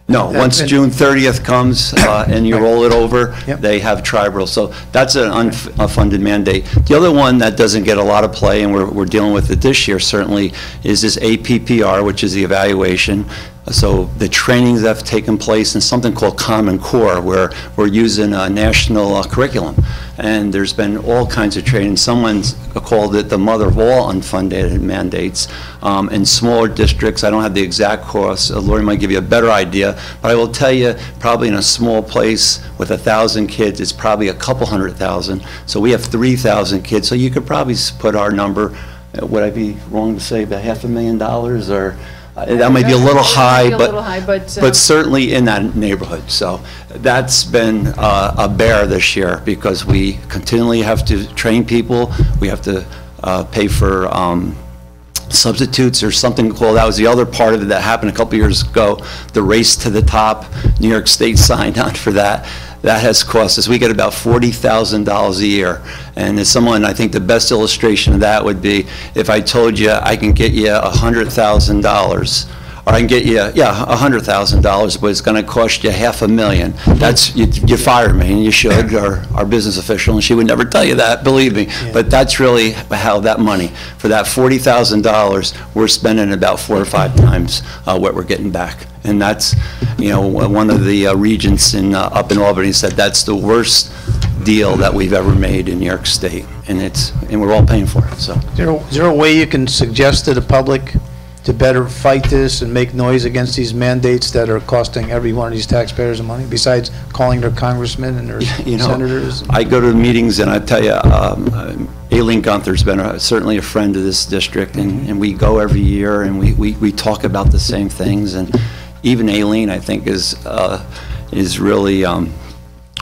No, once and- June 30th comes and you roll it over, Yep. they have tribal. So that's an unfunded mandate. The other one that doesn't get a lot of play, and we're dealing with it this year certainly, is this APPR, which is the evaluation. So the trainings that have taken place in something called Common Core, where we're using a national curriculum. And there's been all kinds of training. Someone's called it the mother of all unfunded mandates. In smaller districts, I don't have the exact costs. Lori might give you a better idea, but I will tell you, probably in a small place with 1,000 kids, it's probably a couple 100,000. So we have 3,000 kids, so you could probably put our number, would I be wrong to say, about $500,000 or? That might be a little high, but certainly in that neighborhood. So that's been a bear this year because we continually have to train people. We have to pay for substitutes or something called, that was the other part of it that happened a couple years ago, the race to the top. New York State signed on for that. That has cost us, we get about $40,000 a year. And as someone, I think the best illustration of that would be if I told you I can get you $100,000, or I can get you, $100,000, but it's going to cost you $500,000. That's, you fire me, and you should, or our business official, and she would never tell you that, believe me. Yeah. But that's really how that money, for that $40,000, we're spending about 4 or 5 times what we're getting back. And that's, you know, one of the regents up in Albany said that's the worst deal that we've ever made in New York State, and we're all paying for it. So, is there a way you can suggest to the public to better fight this and make noise against these mandates that are costing every one of these taxpayers money, besides calling their congressmen and their senators? I go to meetings, and I tell you, Aileen Gunther's been certainly a friend of this district, and we go every year, and we talk about the same things. And even Aileen, I think, is really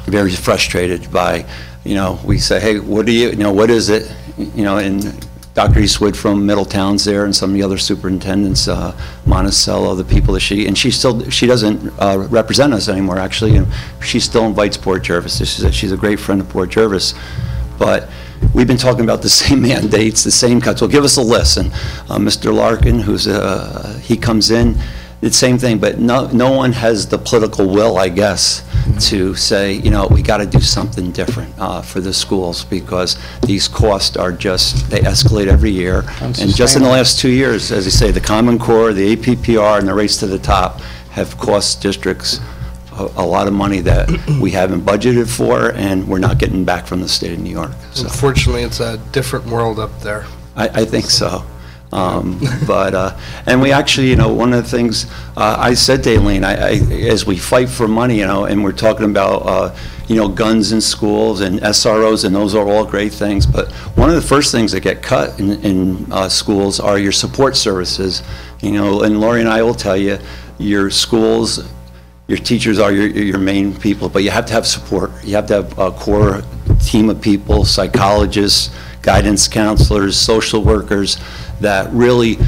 very frustrated by, we say, hey, what do what is it, and Dr. Eastwood from Middletown's there, and some of the other superintendents, Monticello, the people that she doesn't represent us anymore, actually, and she still invites Port Jervis. She's a great friend of Port Jervis, but we've been talking about the same mandates, the same cuts. Well, give us a list, and Mr. Larkin, he comes in, the same thing, but no one has the political will, I guess, to say, we got to do something different for the schools, because these costs are they escalate every year. And just in the last 2 years, as I say, the Common Core, the APPR, and the race to the top have cost districts a lot of money that we haven't budgeted for, and we're not getting back from the state of New York. So. Unfortunately, it's a different world up there. I think so. And we actually, one of the things I said to Aileen, as we fight for money, and we're talking about, guns in schools and SROs, and those are all great things, but one of the first things that get cut in schools are your support services, and Lori and I will tell you, your schools, your teachers are your main people, but you have to have support. You have to have a core team of people, psychologists, guidance counselors, social workers, that really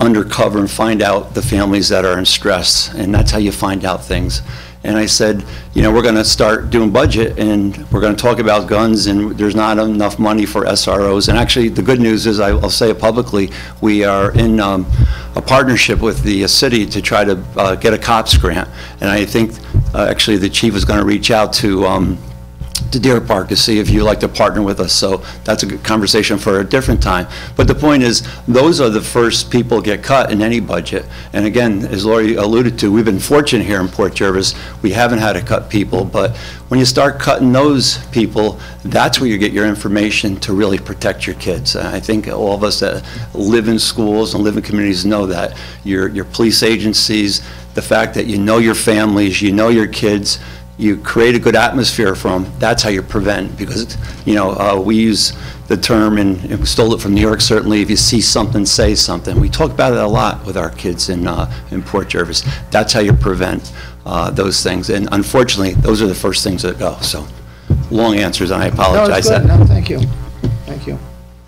undercover and find out the families that are in stress, and that's how you find out things. And I said, we're going to start doing budget, and we're going to talk about guns, and there's not enough money for SROs. And actually, the good news is, I'll say it publicly, we are in a partnership with the city to try to get a COPS grant. And I think, actually, the chief is going to reach out to Deerpark to see if you'd like to partner with us. So that's a good conversation for a different time. But the point is, those are the first people get cut in any budget. And again, as Lori alluded to, we've been fortunate here in Port Jervis. We haven't had to cut people, but when you start cutting those people, that's where you get your information to really protect your kids. I think all of us that live in schools and live in communities know that. Your police agencies, the fact that you know your families, you know your kids, you create a good atmosphere for them, that's how you prevent. Because, we use the term, and we stole it from New York, certainly, if you see something, say something. We talk about it a lot with our kids in Port Jervis. That's how you prevent those things. And unfortunately, those are the first things that go. So, long answers, and I apologize. No, it's good. No, thank you. Thank you.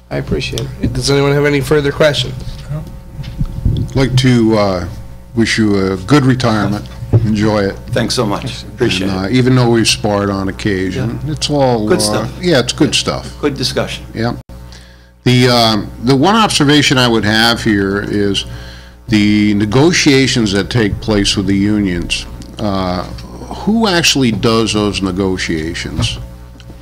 I appreciate it. Does anyone have any further questions? I'd like to wish you a good retirement. Enjoy it. Thanks so much. Appreciate it. Even though we've sparred on occasion, it's all... Good stuff. Yeah, it's good stuff. Good discussion. Yeah. The one observation I would have here is the negotiations that take place with the unions. Who actually does those negotiations?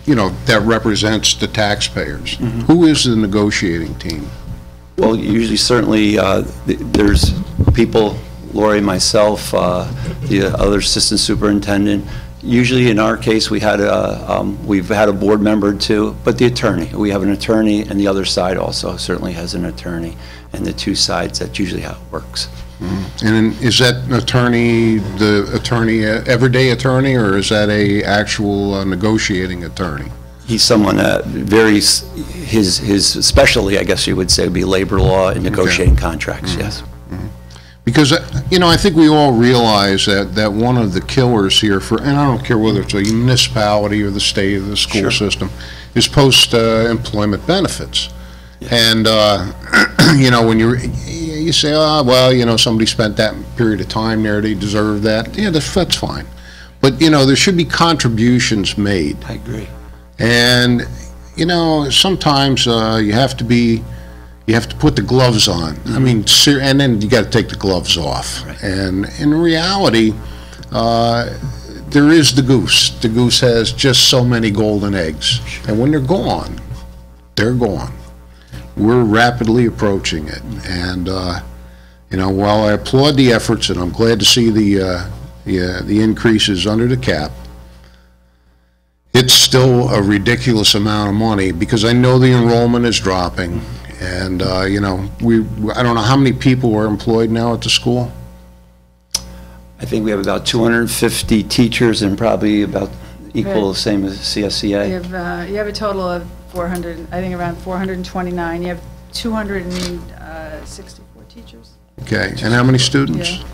You know, that represents the taxpayers. Who is the negotiating team? Well, usually, certainly, there's people, Lori, myself, the other assistant superintendent. Usually, in our case, we've had a board member too, but the attorney. We have an attorney, and the other side also certainly has an attorney, and the two sides, that's usually how it works. And is that attorney, the attorney, everyday attorney, or is that a actual negotiating attorney? He's someone his specialty, I guess you would say, would be labor law and negotiating contracts, yes. Because, you know, I think we all realize that one of the killers here and I don't care whether it's a municipality or the state or the school system, is post-employment benefits. Yes. And, you know, when you say, oh, well, you know, somebody spent that period of time there, they deserve that. Yeah, that's fine. But, you know, there should be contributions made. I agree. And, you know, sometimes you have to put the gloves on. I mean, and then you got to take the gloves off. Right. And in reality, there is the goose. The goose has just so many golden eggs. And when they're gone, they're gone. We're rapidly approaching it. And, you know, while I applaud the efforts, and I'm glad to see the increases under the cap, it's still a ridiculous amount of money because I know the enrollment is dropping. And, you know, I don't know how many people are employed now at the school? I think we have about 250 teachers and probably about equal the same as CSEA. You have a total of 400, I think around 429. You have 264 teachers. Okay, and how many students? Yeah.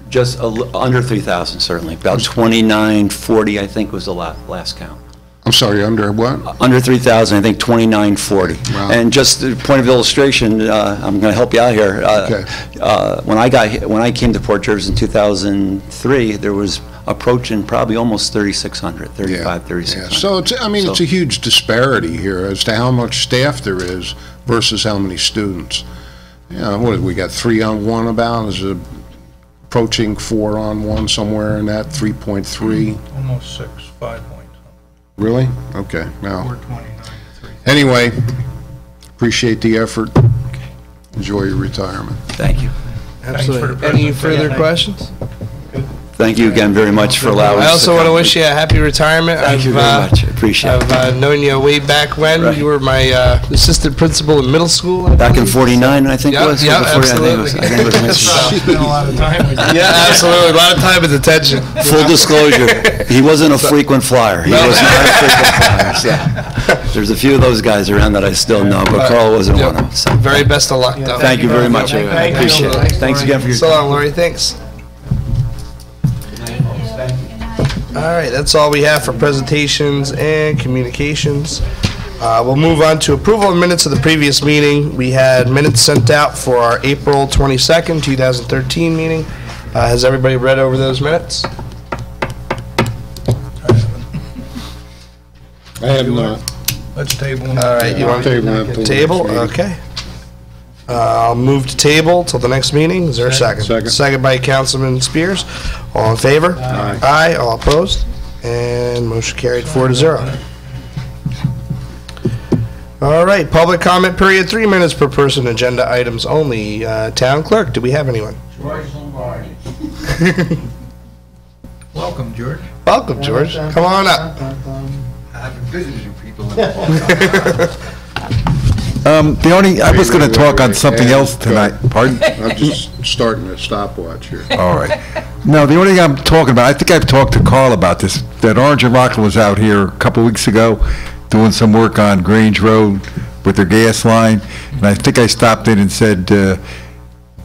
Just under 3,000, certainly. About 2940, I think, was the last count. I'm sorry, under what? Under 3,000, I think 2940. Wow. And just a point of illustration, I'm going to help you out here. Okay. When I came to Port Jervis in 2003, there was approaching probably almost 3,600, 3,600. So it's a huge disparity here as to how much staff there is versus how many students. You know, what we got 3 on 1 about? Is it approaching 4 on 1 somewhere in that 3.3? Almost 6, 5 points. Really? Okay. Now, 429 to 3. Anyway, appreciate the effort. Enjoy your retirement. Thank you. Absolutely. Any further questions? Thank you again very much for allowing us. I also want to wish you a happy retirement. Thank you very much. I appreciate it. I've known you way back when. Right. You were my assistant principal in middle school. Back in 49, I think it was. Yeah, absolutely. Spent a lot of time with you. Yeah, absolutely. A lot of time and attention. Full disclosure, he wasn't a frequent flyer. He was not a frequent flyer. So there's a few of those guys around that I still know, but Carl wasn't one of them. So. Very best of luck, though. Thank you very much. I appreciate it. Thanks again for your time. So long, Lori. Thanks. All right, that's all we have for presentations and communications. We'll move on to approval of minutes of the previous meeting. We had minutes sent out for our April 22nd, 2013 meeting. Has everybody read over those minutes? I have not. Let's table them. All right, you want to table? Okay. I'll move to table till the next meeting. Is there a second? Second. Second by Councilman Spears. All in favor? Aye. Aye. All opposed? And motion carried 4-0. All right, public comment period, 3 minutes per person, agenda items only. Town clerk, do we have anyone? George Lombardi. Welcome, George. Welcome, George. Come on up. I haven't visited you people. I was going to talk on something else tonight. Pardon? I'm just starting a stopwatch here. All right. No, the only thing I'm talking about, I think I've talked to Carl about this, that Orange and Rockland was out here a couple weeks ago doing some work on Grange Road with their gas line, and I think I stopped in and said that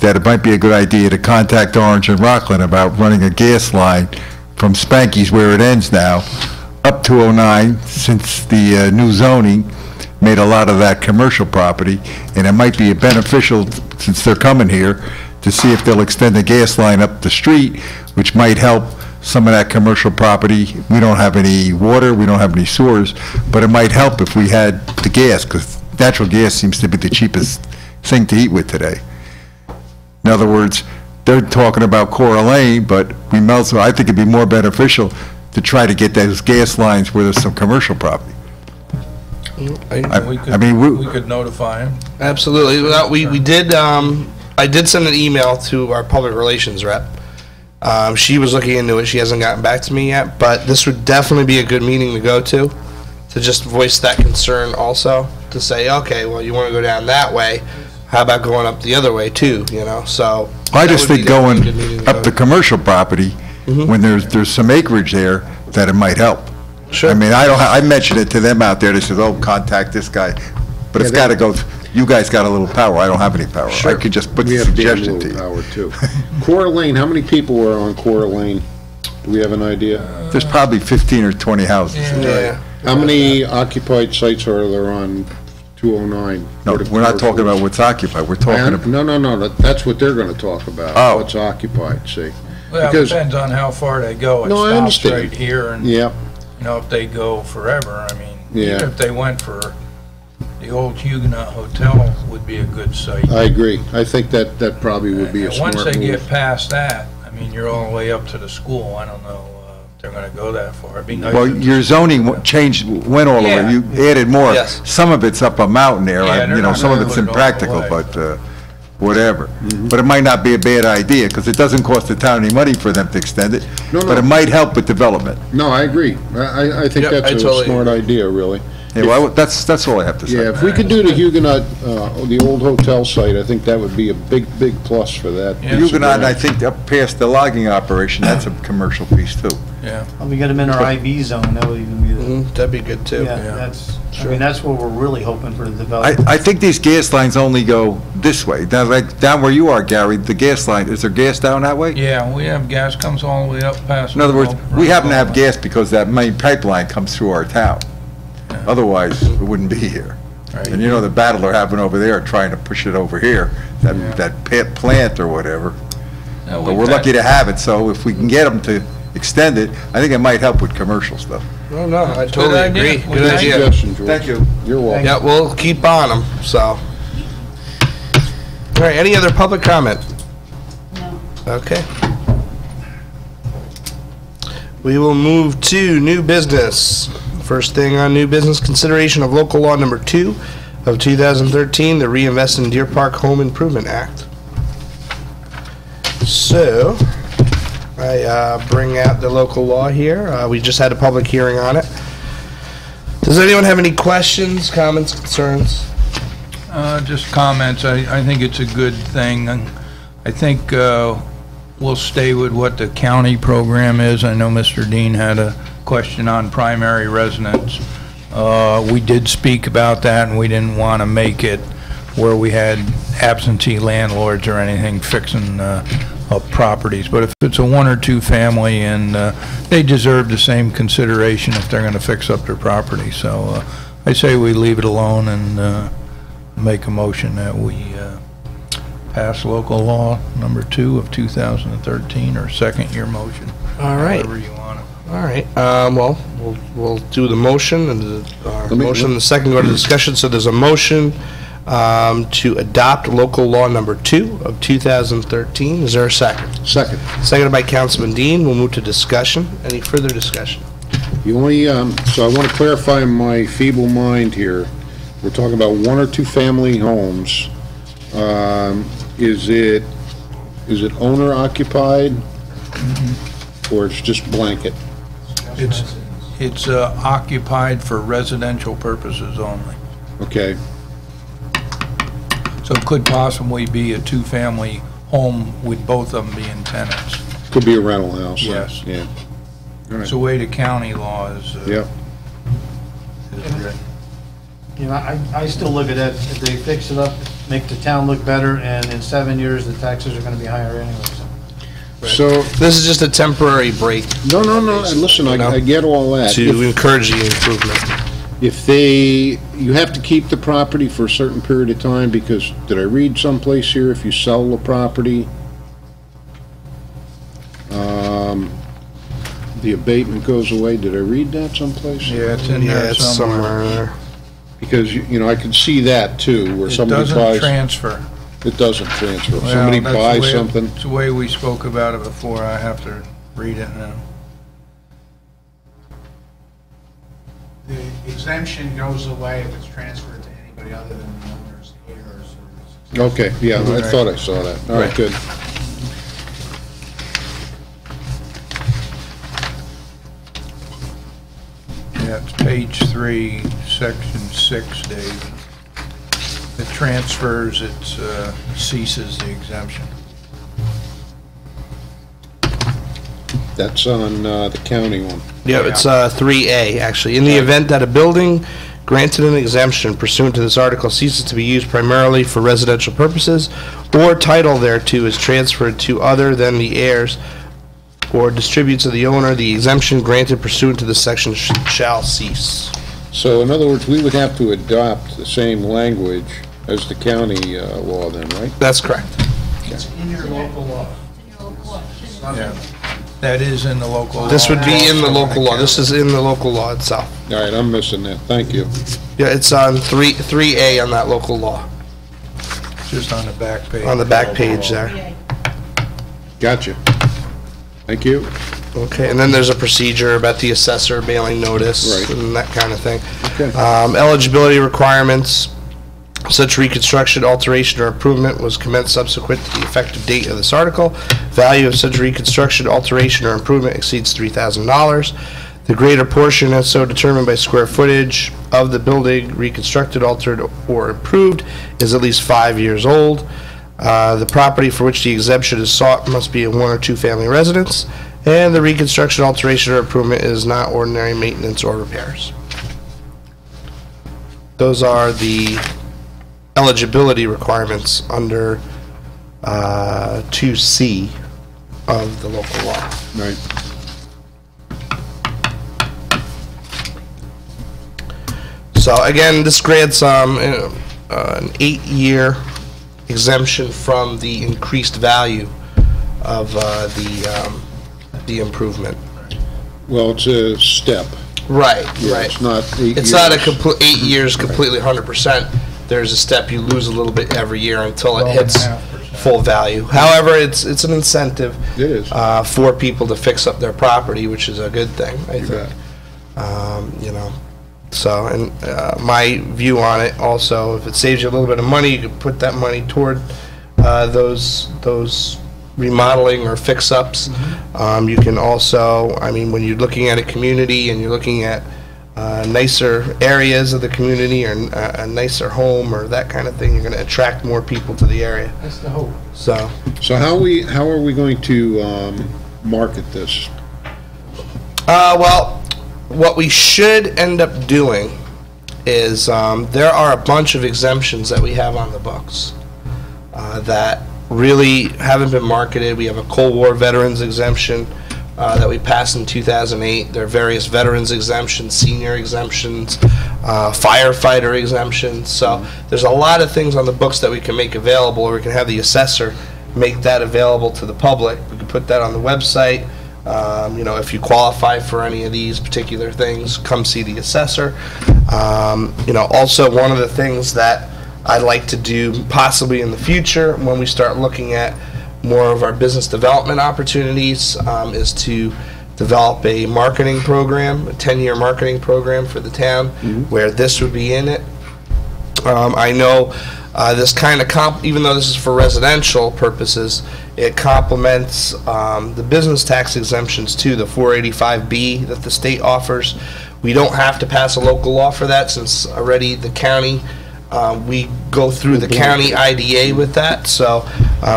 it might be a good idea to contact Orange and Rockland about running a gas line from Spanky's, where it ends now, up to 09, since the new zoning made a lot of that commercial property, and it might be beneficial, since they're coming here, to see if they'll extend the gas line up the street, which might help some of that commercial property. We don't have any water, we don't have any sewers, but it might help if we had the gas, because natural gas seems to be the cheapest thing to eat with today. In other words, they're talking about Cora Lane, but we might as well, I think it'd be more beneficial to try to get those gas lines where there's some commercial property. I mean, we could notify him. Absolutely. Well, we did, I did send an email to our public relations rep. She was looking into it. She hasn't gotten back to me yet, but this would definitely be a good meeting to go to just voice that concern also, to say, okay, well, you want to go down that way, how about going up the other way too, you know, so. I just think going up the commercial property, when there's some acreage there, that it might help. Sure. I mean, I mentioned it to them out there, they said, oh, contact this guy, but it's gotta go, you guys got a little power, I don't have any power. I could just put the suggestion to you. Power too. Cora Lane, how many people are on Cora Lane? Do we have an idea? There's probably 15 or 20 houses. Yeah. How many occupied sites are there on 209? No, we're not talking about what's occupied, we're talking about. No, that's what they're gonna talk about. Oh. What's occupied, see? Well, it Because- depends on how far they go. It No, I stops understand. right here, and, Yeah, you know, if they go forever, I mean, Yeah. even if they went for the old Huguenot Hotel would be a good site. I agree. I think that probably would be a And smart once they move. get past that, I mean, you're all the way up to the school. I don't know if they're gonna go that far. It'd be nice. Well, your zoning changed, went all the way, you added more. Yes. Some of it's up a mountain there, Yeah, they're you know, not some of gonna it's put it all the impractical, way. but, whatever. But it might not be a bad idea, because it doesn't cost the town any money for them to extend it, No, but no. it might help with development. No, I agree. I think Yep, that's I a totally smart idea, really. Yeah, well, that's all I have to say. Yeah, if we could do the Huguenot, the old hotel site, I think that would be a big plus for that. Yeah. The Huguenot, I think up past the logging operation, that's a commercial piece too. Yeah. When we get them in our IB zone, that would even be the, That'd be good too. yeah, that's, I mean, that's what we're really hoping for the development. I think these gas lines only go this way. Now, like, down where you are, Gary, the gas line, is there gas down that way? Yeah, we have gas comes all the way up past. In other words, we happen to have gas because that main pipeline comes through our town. Otherwise, it wouldn't be here. Right. And you know the battle they're having over there, trying to push it over here, that plant or whatever. Yeah, But we're lucky to have it, so if we can get them to extend it, I think it might help with commercial stuff. No, I totally idea. agree. Well, Good thank idea. Suggestion, George. Thank you. You're welcome. Yeah, we'll keep on them, so. All right, any other public comment? No. Okay. We will move to new business. First thing on new business, consideration of local law number 2 of 2013, the Reinvest in Deerpark Home Improvement Act. So, I bring out the local law here. We just had a public hearing on it. Does anyone have any questions, comments, concerns? Just comments. I think it's a good thing. And I think we'll stay with what the county program is. I know Mr. Dean had a question on primary residence. We did speak about that, and we didn't want to make it where we had absentee landlords or anything fixing up properties. But if it's a 1 or 2 family, and they deserve the same consideration if they're going to fix up their property. So I say we leave it alone and make a motion that we pass local law number 2 of 2013, or second year motion. All right. However you want it. All right, well, we'll do the motion, and the second go to discussion. So there's a motion to adopt local law number 2 of 2013. Is there a second? Second. Seconded by Councilman Dean. We'll move to discussion. Any further discussion? The only, so I want to clarify my feeble mind here. We're talking about 1 or 2 family homes. Is it owner occupied? Or it's just blanket? It's occupied for residential purposes only. Okay. So it could possibly be a 2-family home with both of them being tenants. Could be a rental house. Yes. Yeah. All It's the way the county law is. Yep. Is written. You know, I still look at it, if they fix it up, make the town look better, and in 7 years, the taxes are gonna be higher anyway, so. So, This is just a temporary break no, listen, I get all that. to encourage the improvement. if you have to keep the property for a certain period of time, because, did I read someplace here, if you sell the property, the abatement goes away? Did I read that someplace? Yeah, it's in there it's somewhere. Because, you know, I can see that too, where It somebody doesn't buys. transfer. It doesn't transfer. If Well, somebody that's the buys way- something, It's the way we spoke about it before. I have to read it now. The exemption goes away if it's transferred to anybody other than the owner's heirs or... okay, yeah, I thought I saw that. All right, good. Yeah, it's page 3, section 6, Dave. It transfers, it ceases the exemption. That's on the county one. Yeah, it's 3A, actually. In the event that a building granted an exemption pursuant to this article ceases to be used primarily for residential purposes, or title thereto is transferred to other than the heirs, or distributes to the owner, the exemption granted pursuant to this section shall cease. So in other words, we would have to adopt the same language as the county law then, right? That's correct. It's in your local law. Yeah, that is in the local law. This would be in the local law. This is in the local law itself. All right, I'm missing that. Thank you. Yeah, it's on 3A on that local law, Just on the back page. on the back page there. Gotcha. Thank you. Okay, and then there's a procedure about the assessor mailing notice Right. and that kind of thing. Okay. Eligibility requirements. Such reconstruction, alteration, or improvement was commenced subsequent to the effective date of this article. Value of such reconstruction, alteration, or improvement exceeds $3,000. The greater portion as so determined by square footage of the building reconstructed, altered, or improved is at least 5 years old. The property for which the exemption is sought must be a 1 or 2 family residence, and the reconstruction, alteration, or improvement is not ordinary maintenance or repairs. Those are the eligibility requirements under 2C of the local law. Right. So again, this grants an 8-year exemption from the increased value of the improvement. Well, it's a step. Right, Yeah, right. It's not 8 years. It's not a complete 8 years completely 100%. There's a step you lose a little bit every year until it hits 12.5%. full value. However, it's an incentive It is. for people to fix up their property, which is a good thing, I You think. bet. You know, so, and my view on it also, if it saves you a little bit of money, you could put that money toward those remodeling or fix-ups. You can also, I mean, when you're looking at a community and you're looking at nicer areas of the community or a nicer home or that kind of thing, you're going to attract more people to the area. That's the hope. So, So how are we going to market this? well, what we should end up doing is there are a bunch of exemptions that we have on the books that really haven't been marketed. We have a Cold War veterans exemption that we passed in 2008. There are various veterans exemptions, senior exemptions, firefighter exemptions. So there's a lot of things on the books that we can make available, or we can have the assessor make that available to the public. We can put that on the website. You know, if you qualify for any of these particular things, come see the assessor. You know, also one of the things that I'd like to do possibly in the future when we start looking at more of our business development opportunities is to develop a marketing program, a 10-year marketing program for the town, where this would be in it. I know this kind of, even though this is for residential purposes, it complements the business tax exemptions too, the 485B that the state offers. We don't have to pass a local law for that, since already the county, we go through the county IDA with that, so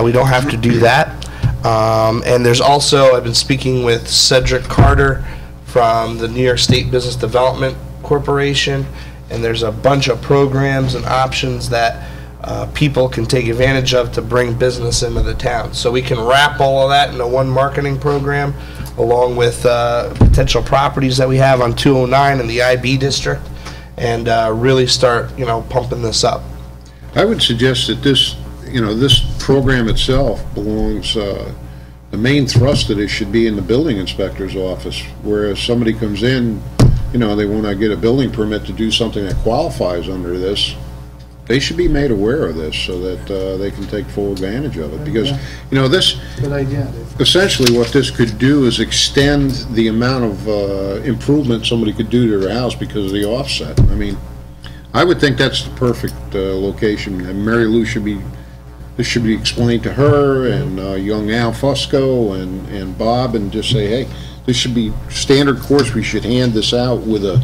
we don't have to do that. And there's also, I've been speaking with Cedric Carter from the New York State Business Development Corporation, and there's a bunch of programs and options that people can take advantage of to bring business into the town. So we can wrap all of that into one marketing program, along with potential properties that we have on 209 in the IB district. and really start, pumping this up. I would suggest that this program itself belongs, the main thrust of this should be in the building inspector's office, whereas somebody comes in, they want to get a building permit to do something that qualifies under this, they should be made aware of this so that they can take full advantage of it. Because, this, Good idea. essentially what this could do is extend the amount of improvement somebody could do to their house because of the offset. I mean, I would think that's the perfect location, and Mary Lou this should be explained to her and young Al Fusco and Bob, and just say, hey, this should be standard course. We should hand this out with a,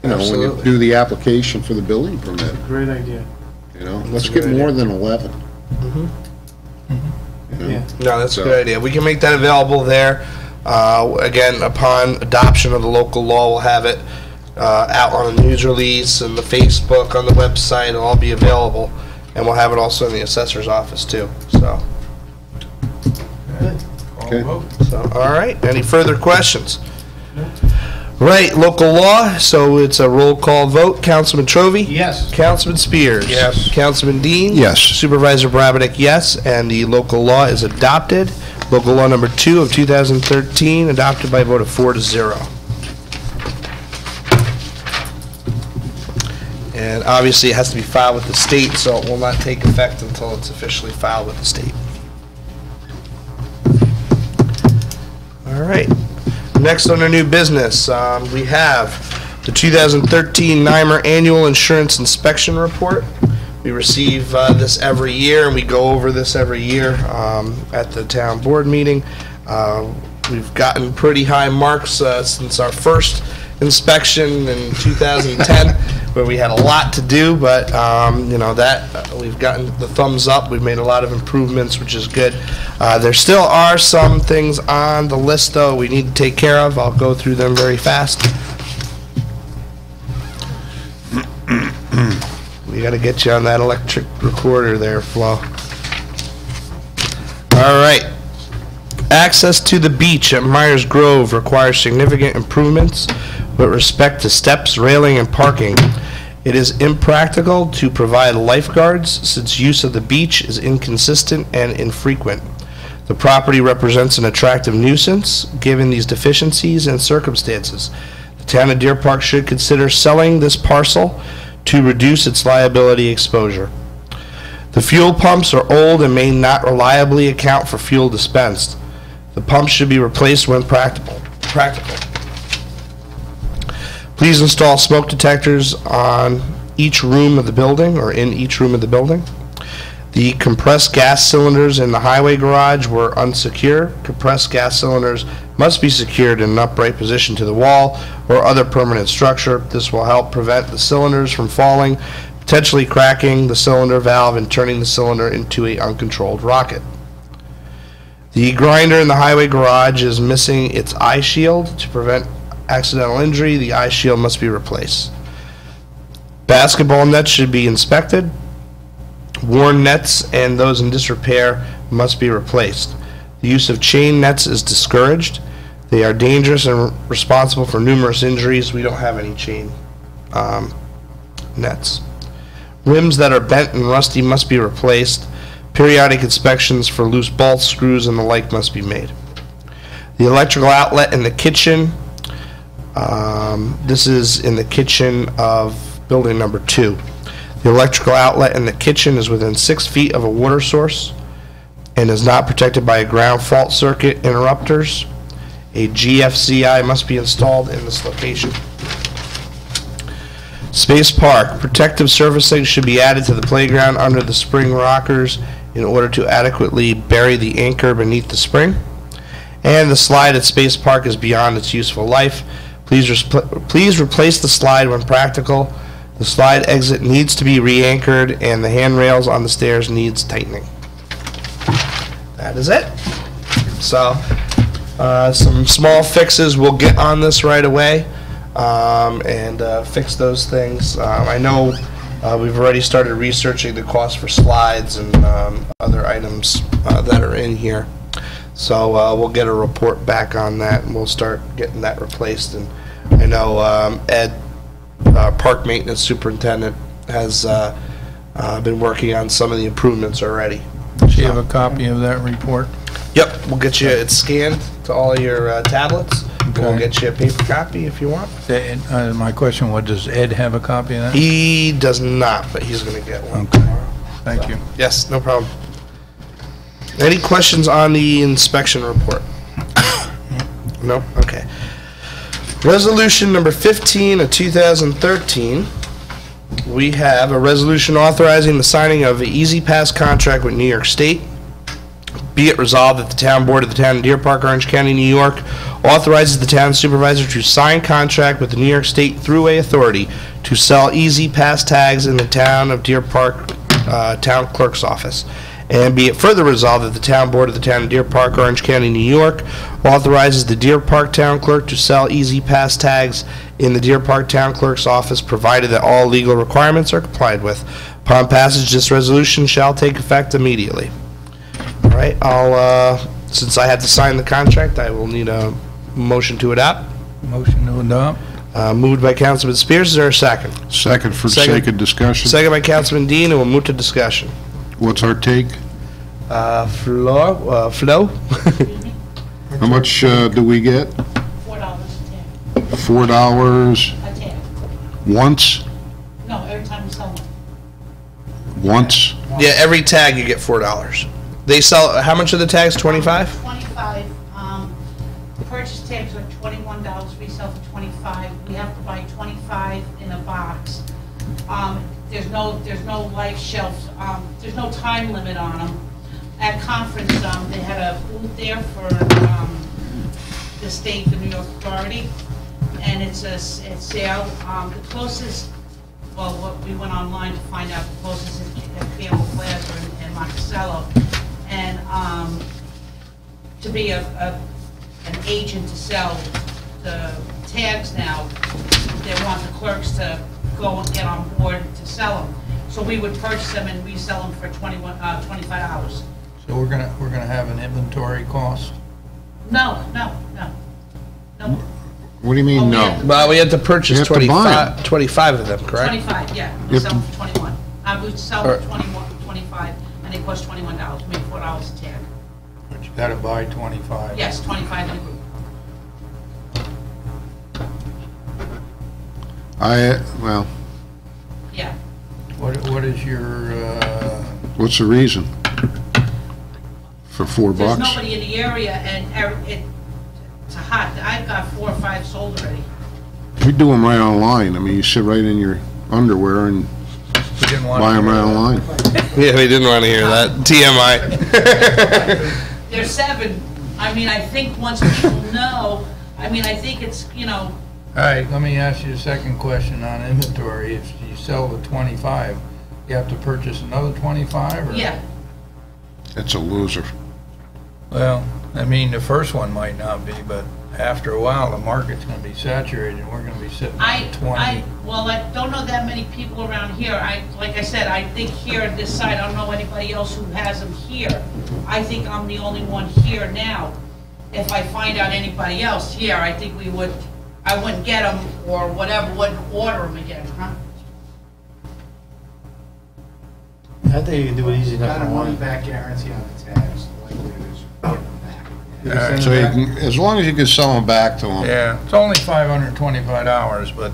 when you do the application for the building permit. Great idea. Let's get more than 11. Yeah. No, that's a good idea. We can make that available there. Again, upon adoption of the local law, we'll have it out on a news release and the Facebook, on the website. It'll all be available, and we'll have it also in the assessor's office too. So, Okay. all right. Any further questions? Right, local law. So it's a roll call vote. Councilman Trovey? Yes. Councilman Spears? Yes. Councilman Dean? Yes. Supervisor Brabenec, yes. And the local law is adopted. Local law number 2 of 2013, adopted by a vote of 4-0. And obviously, it has to be filed with the state, so it will not take effect until it's officially filed with the state. All right. Next on our new business, we have the 2013 NYMER Annual Insurance Inspection Report. We receive this every year, and we go over this every year at the town board meeting. We've gotten pretty high marks since our first inspection in 2010, where we had a lot to do, but we've gotten the thumbs up. We've made a lot of improvements, which is good. There still are some things on the list, though, we need to take care of. I'll go through them very fast. We got to get you on that electric recorder there, Flo. All right. Access to the beach at Myers Grove requires significant improvements with respect to steps, railing, and parking. It is impractical to provide lifeguards since use of the beach is inconsistent and infrequent. The property represents an attractive nuisance given these deficiencies and circumstances. The town of Deerpark should consider selling this parcel to reduce its liability exposure. The fuel pumps are old and may not reliably account for fuel dispensed. The pumps should be replaced when practical. Please install smoke detectors on each room of the building, or in each room of the building. The compressed gas cylinders in the highway garage were unsecure. Compressed gas cylinders must be secured in an upright position to the wall or other permanent structure. This will help prevent the cylinders from falling, potentially cracking the cylinder valve and turning the cylinder into an uncontrolled rocket. The grinder in the highway garage is missing its eye shield. To prevent accidental injury, the eye shield must be replaced. Basketball nets should be inspected. Worn nets and those in disrepair must be replaced. The use of chain nets is discouraged. They are dangerous and responsible for numerous injuries. We don't have any chain nets. Rims that are bent and rusty must be replaced. Periodic inspections for loose bolts, screws, and the like must be made. The electrical outlet in the kitchen, this is in the kitchen of building number 2. The electrical outlet in the kitchen is within 6 feet of a water source and is not protected by a ground fault circuit interrupters. A GFCI must be installed in this location. Space Park, protective surfacing should be added to the playground under the spring rockers in order to adequately bury the anchor beneath the spring. And the slide at Space Park is beyond its useful life. Please replace the slide when practical. The slide exit needs to be re-anchored and the handrails on the stairs needs tightening. That is it. So, some small fixes, we'll get on this right away and fix those things. I know we've already started researching the cost for slides and other items that are in here. So we'll get a report back on that and we'll start getting that replaced. And I know Ed park maintenance superintendent has been working on some of the improvements already. Do you have a copy of that report? Yep, we'll get you, it's scanned to all your tablets. We'll Okay. get you a paper copy if you want. My question was, does Ed have a copy of that? He does not, but he's going to get one. Okay, thank you. Yes, no problem. Any questions on the inspection report? No? Okay. Resolution number 15 of 2013. We have a resolution authorizing the signing of an Easy Pass contract with New York State. Be it resolved that the town board of the town of Deerpark, Orange County, New York, authorizes the town supervisor to sign contract with the New York State Thruway Authority to sell Easy Pass tags in the town of Deerpark town clerk's office. And be it further resolved that the town board of the town of Deerpark, Orange County, New York, authorizes the Deerpark town clerk to sell Easy Pass tags in the Deerpark town clerk's office, provided that all legal requirements are complied with. Upon passage, this resolution shall take effect immediately. All right, since I had to sign the contract, I will need a motion to adopt. Motion to adopt? Moved by Councilman Spears, is there a second? Second for the sake of discussion. Second by Councilman Dean, and we'll move to discussion. What's our take? Flo? How much do we get? $4 a tag. Once? No, every time we sell one. Once? Yeah, every tag you get $4. They sell, how much are the tags, 25? 25, the purchase tags are $21, we sell for 25. We have to buy 25 in a box. There's no life shelf, there's no time limit on them. At conference, they had a booth there for the state, the New York Authority, and it's a sale. The closest, well, we went online to find out the closest is at Campbell Plaza in Monticello. And to be an agent to sell the tags now, they want the clerks to go and get on board to sell them. So we would purchase them and resell them for $25. So we're gonna have an inventory cost? No. What do you mean, no? Well, we had to purchase You have to buy 25 of them, correct? 25, yeah. We sell them for 21. I would sell them for 25, and they cost $21. We make $4 a tag. But you gotta buy 25. Yes, 25 in a group. Well, Yeah. What is your, what's the reason? For $4? There's nobody in the area, and it's hot. I've got 4 or 5 sold already. We do them right online. I mean, you sit right in your underwear and buy them right online. Yeah, we didn't want to hear that. TMI. There's 7. I mean, I think once people know, I mean, I think it's, all right, let me ask you a second question on inventory. If you sell the 25, you have to purchase another 25, or? Yeah. It's a loser. Well, I mean, the first one might not be, but after a while, the market's gonna be saturated, and we're gonna be sitting at 20. Well, I don't know that many people around here. Like I said, I think here on this side, I don't know anybody else who has them here. I think I'm the only one here now. If I find out anybody else here, I think I wouldn't get them or whatever, wouldn't order them again, huh? I think you can do it easy enough. Got a money-back guarantee on the tags, the likelihood is you get them back. So you can, as long as you can sell them back to them. Yeah, it's only $525, but,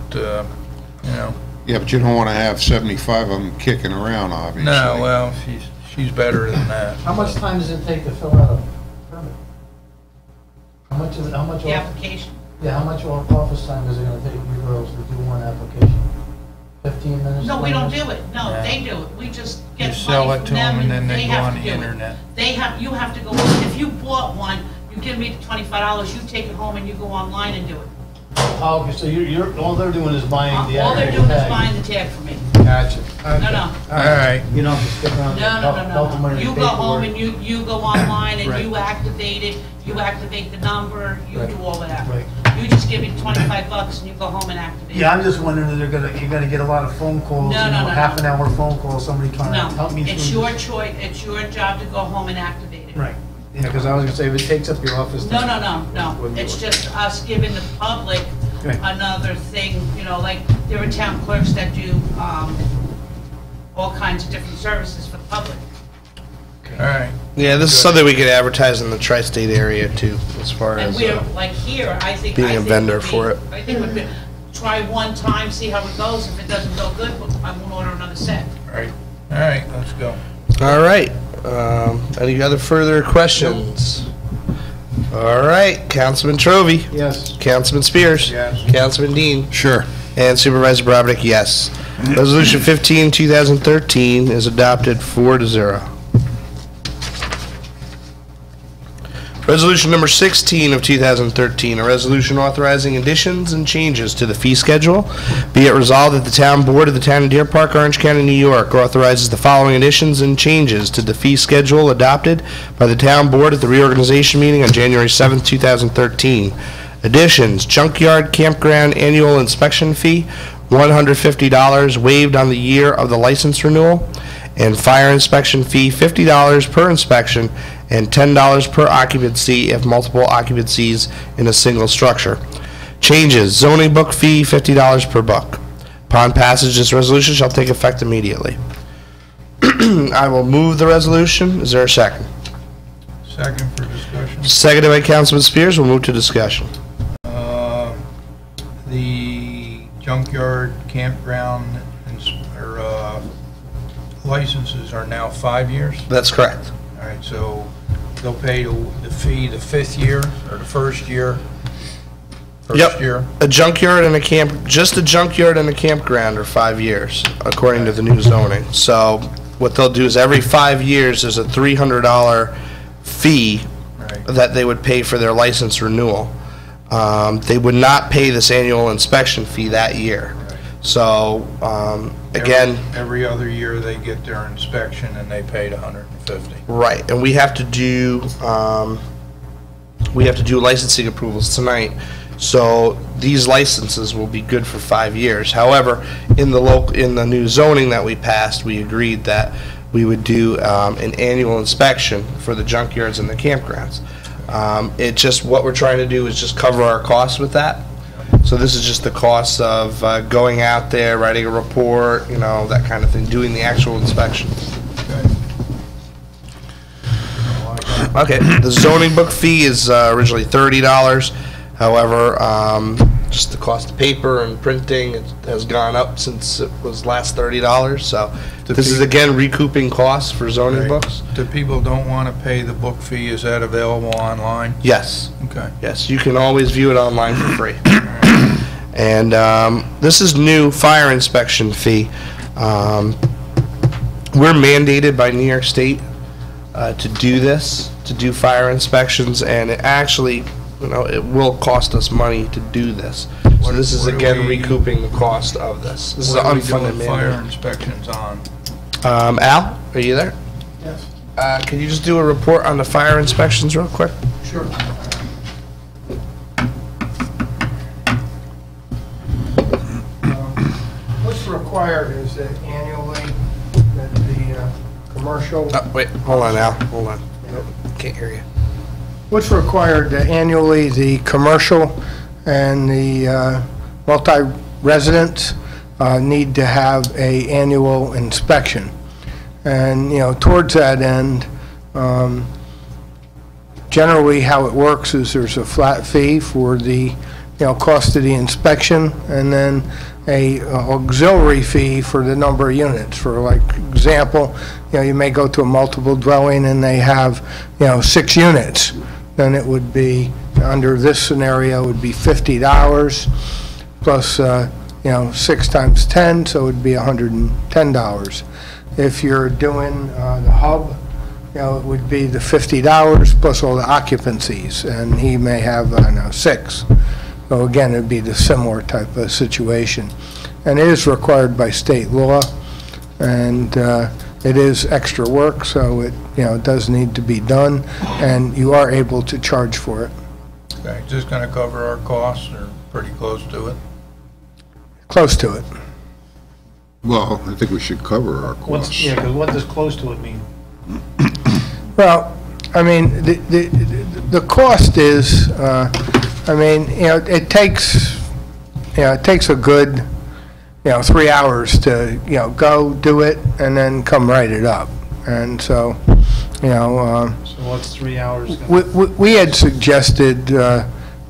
you know. Yeah, but you don't want to have 75 of them kicking around, obviously. No, well, she's better than that. How much time does it take to fill out a permit? How much? The application. Yeah, how much office time is it gonna take you girls to do one application? 15 minutes? No, we 20 don't minutes? do it. No, Yeah. they do it. We just You get sell money it to from them them, and then they go have on to the do it. internet. You have to go, if you bought one, you give me the $25, you take it home and you go online and do it. Oh, okay, so you're, all they're doing is buying the All they're actual doing is tag. buying the tag for me. Gotcha. No. All right. You don't have to stick around. No. You go home and you go online and Right. you activate it, you activate the number, you Right. do all of that. Right. You just give me $25 and you go home and activate it. Yeah, I'm just wondering if you're gonna get a lot of phone calls, No, no. half an hour phone call, somebody trying to help me No, through it's this. your choice, it's your job to go home and activate it. Right, yeah, because I was gonna say, if it takes up your office. No. It's just us giving the public Okay. another thing, you know, like, there are town clerks that do, all kinds of different services for the public. All right. Yeah, this is something we could advertise in the tri-state area too, as far And as we're, like here, I think. being I a think vendor would be- for it. I think would be, try one time, see how it goes. If it doesn't go good, I won't order another set. All right, let's go. All right. Any other further questions? All right, Councilman Trovey. Yes. Councilman Spears. Yes. Councilman Dean. Sure. And Supervisor Broderick, yes. Resolution 15, 2013 is adopted 4-0. Resolution number 16 of 2013, a resolution authorizing additions and changes to the fee schedule. Be it resolved that the Town Board of the Town of Deerpark, Orange County, New York authorizes the following additions and changes to the fee schedule adopted by the Town Board at the reorganization meeting on January 7th, 2013. Additions: junkyard campground annual inspection fee, $150 waived on the year of the license renewal, and fire inspection fee, $50 per inspection, and $10 per occupancy if multiple occupancies in a single structure. Changes: zoning book fee, $50 per book. Upon passage, this resolution shall take effect immediately. I will move the resolution. Is there a second? Second for discussion. Seconded by Councilman Spears. We'll move to discussion. The junkyard campground licenses are now 5 years? That's correct. All right, so they'll pay the fee the 5th year or the first year? First year? A junkyard and a just a junkyard and a campground are 5 years, according to the new zoning. So what they'll do is every 5 years, there's a $300 fee that they would pay for their license renewal. They would not pay this annual inspection fee that year. So, again... Every other year, they get their inspection, and they paid $150. Right, and we have to do licensing approvals tonight. So these licenses will be good for 5 years. However, in the new zoning that we passed, we agreed that we would do an annual inspection for the junkyards and the campgrounds. What we're trying to do is just cover our costs with that. So this is just the cost of going out there, writing a report, you know, that kind of thing, doing the actual inspection. Okay, the zoning book fee is originally $30. However, just the cost of paper and printing has gone up since it was last $30. So this is again recouping costs for zoning books. Do people don't want to pay the book fee? Is that available online? Yes. Okay. Yes, you can always view it online for free. And this is new fire inspection fee. We're mandated by New York State to do this, to do fire inspections, and it actually, you know, it will cost us money to do this. So this is again recouping the cost of this. This is an unfunded mandate. Fire inspections on. Al, are you there? Yes. Can you just do a report on the fire inspections real quick? Sure. What's required is that annually that the commercial... Wait, hold on, Al, hold on. Nope, can't hear you. What's required that annually the commercial and the multi-residents need to have a annual inspection. And, you know, towards that end, generally how it works is there's a flat fee for the, cost of the inspection, and then a auxiliary fee for the number of units. For like example, you may go to a multiple dwelling and they have, 6 units. Then it would be, under this scenario, it would be $50 plus, 6 times 10, so it would be $110. If you're doing the hub, it would be the $50 plus all the occupancies, and he may have, 6. So again, it'd be the similar type of situation. And it is required by state law, and it is extra work, so it, it does need to be done, and you are able to charge for it. Okay, just going to cover our costs, or pretty close to it? Close to it. Well, I think we should cover our costs. Because what does close to it mean? Well, I mean, the cost is, it takes, it takes a good, 3 hours to, go do it and then come write it up. And so, So what's 3 hours? we had suggested,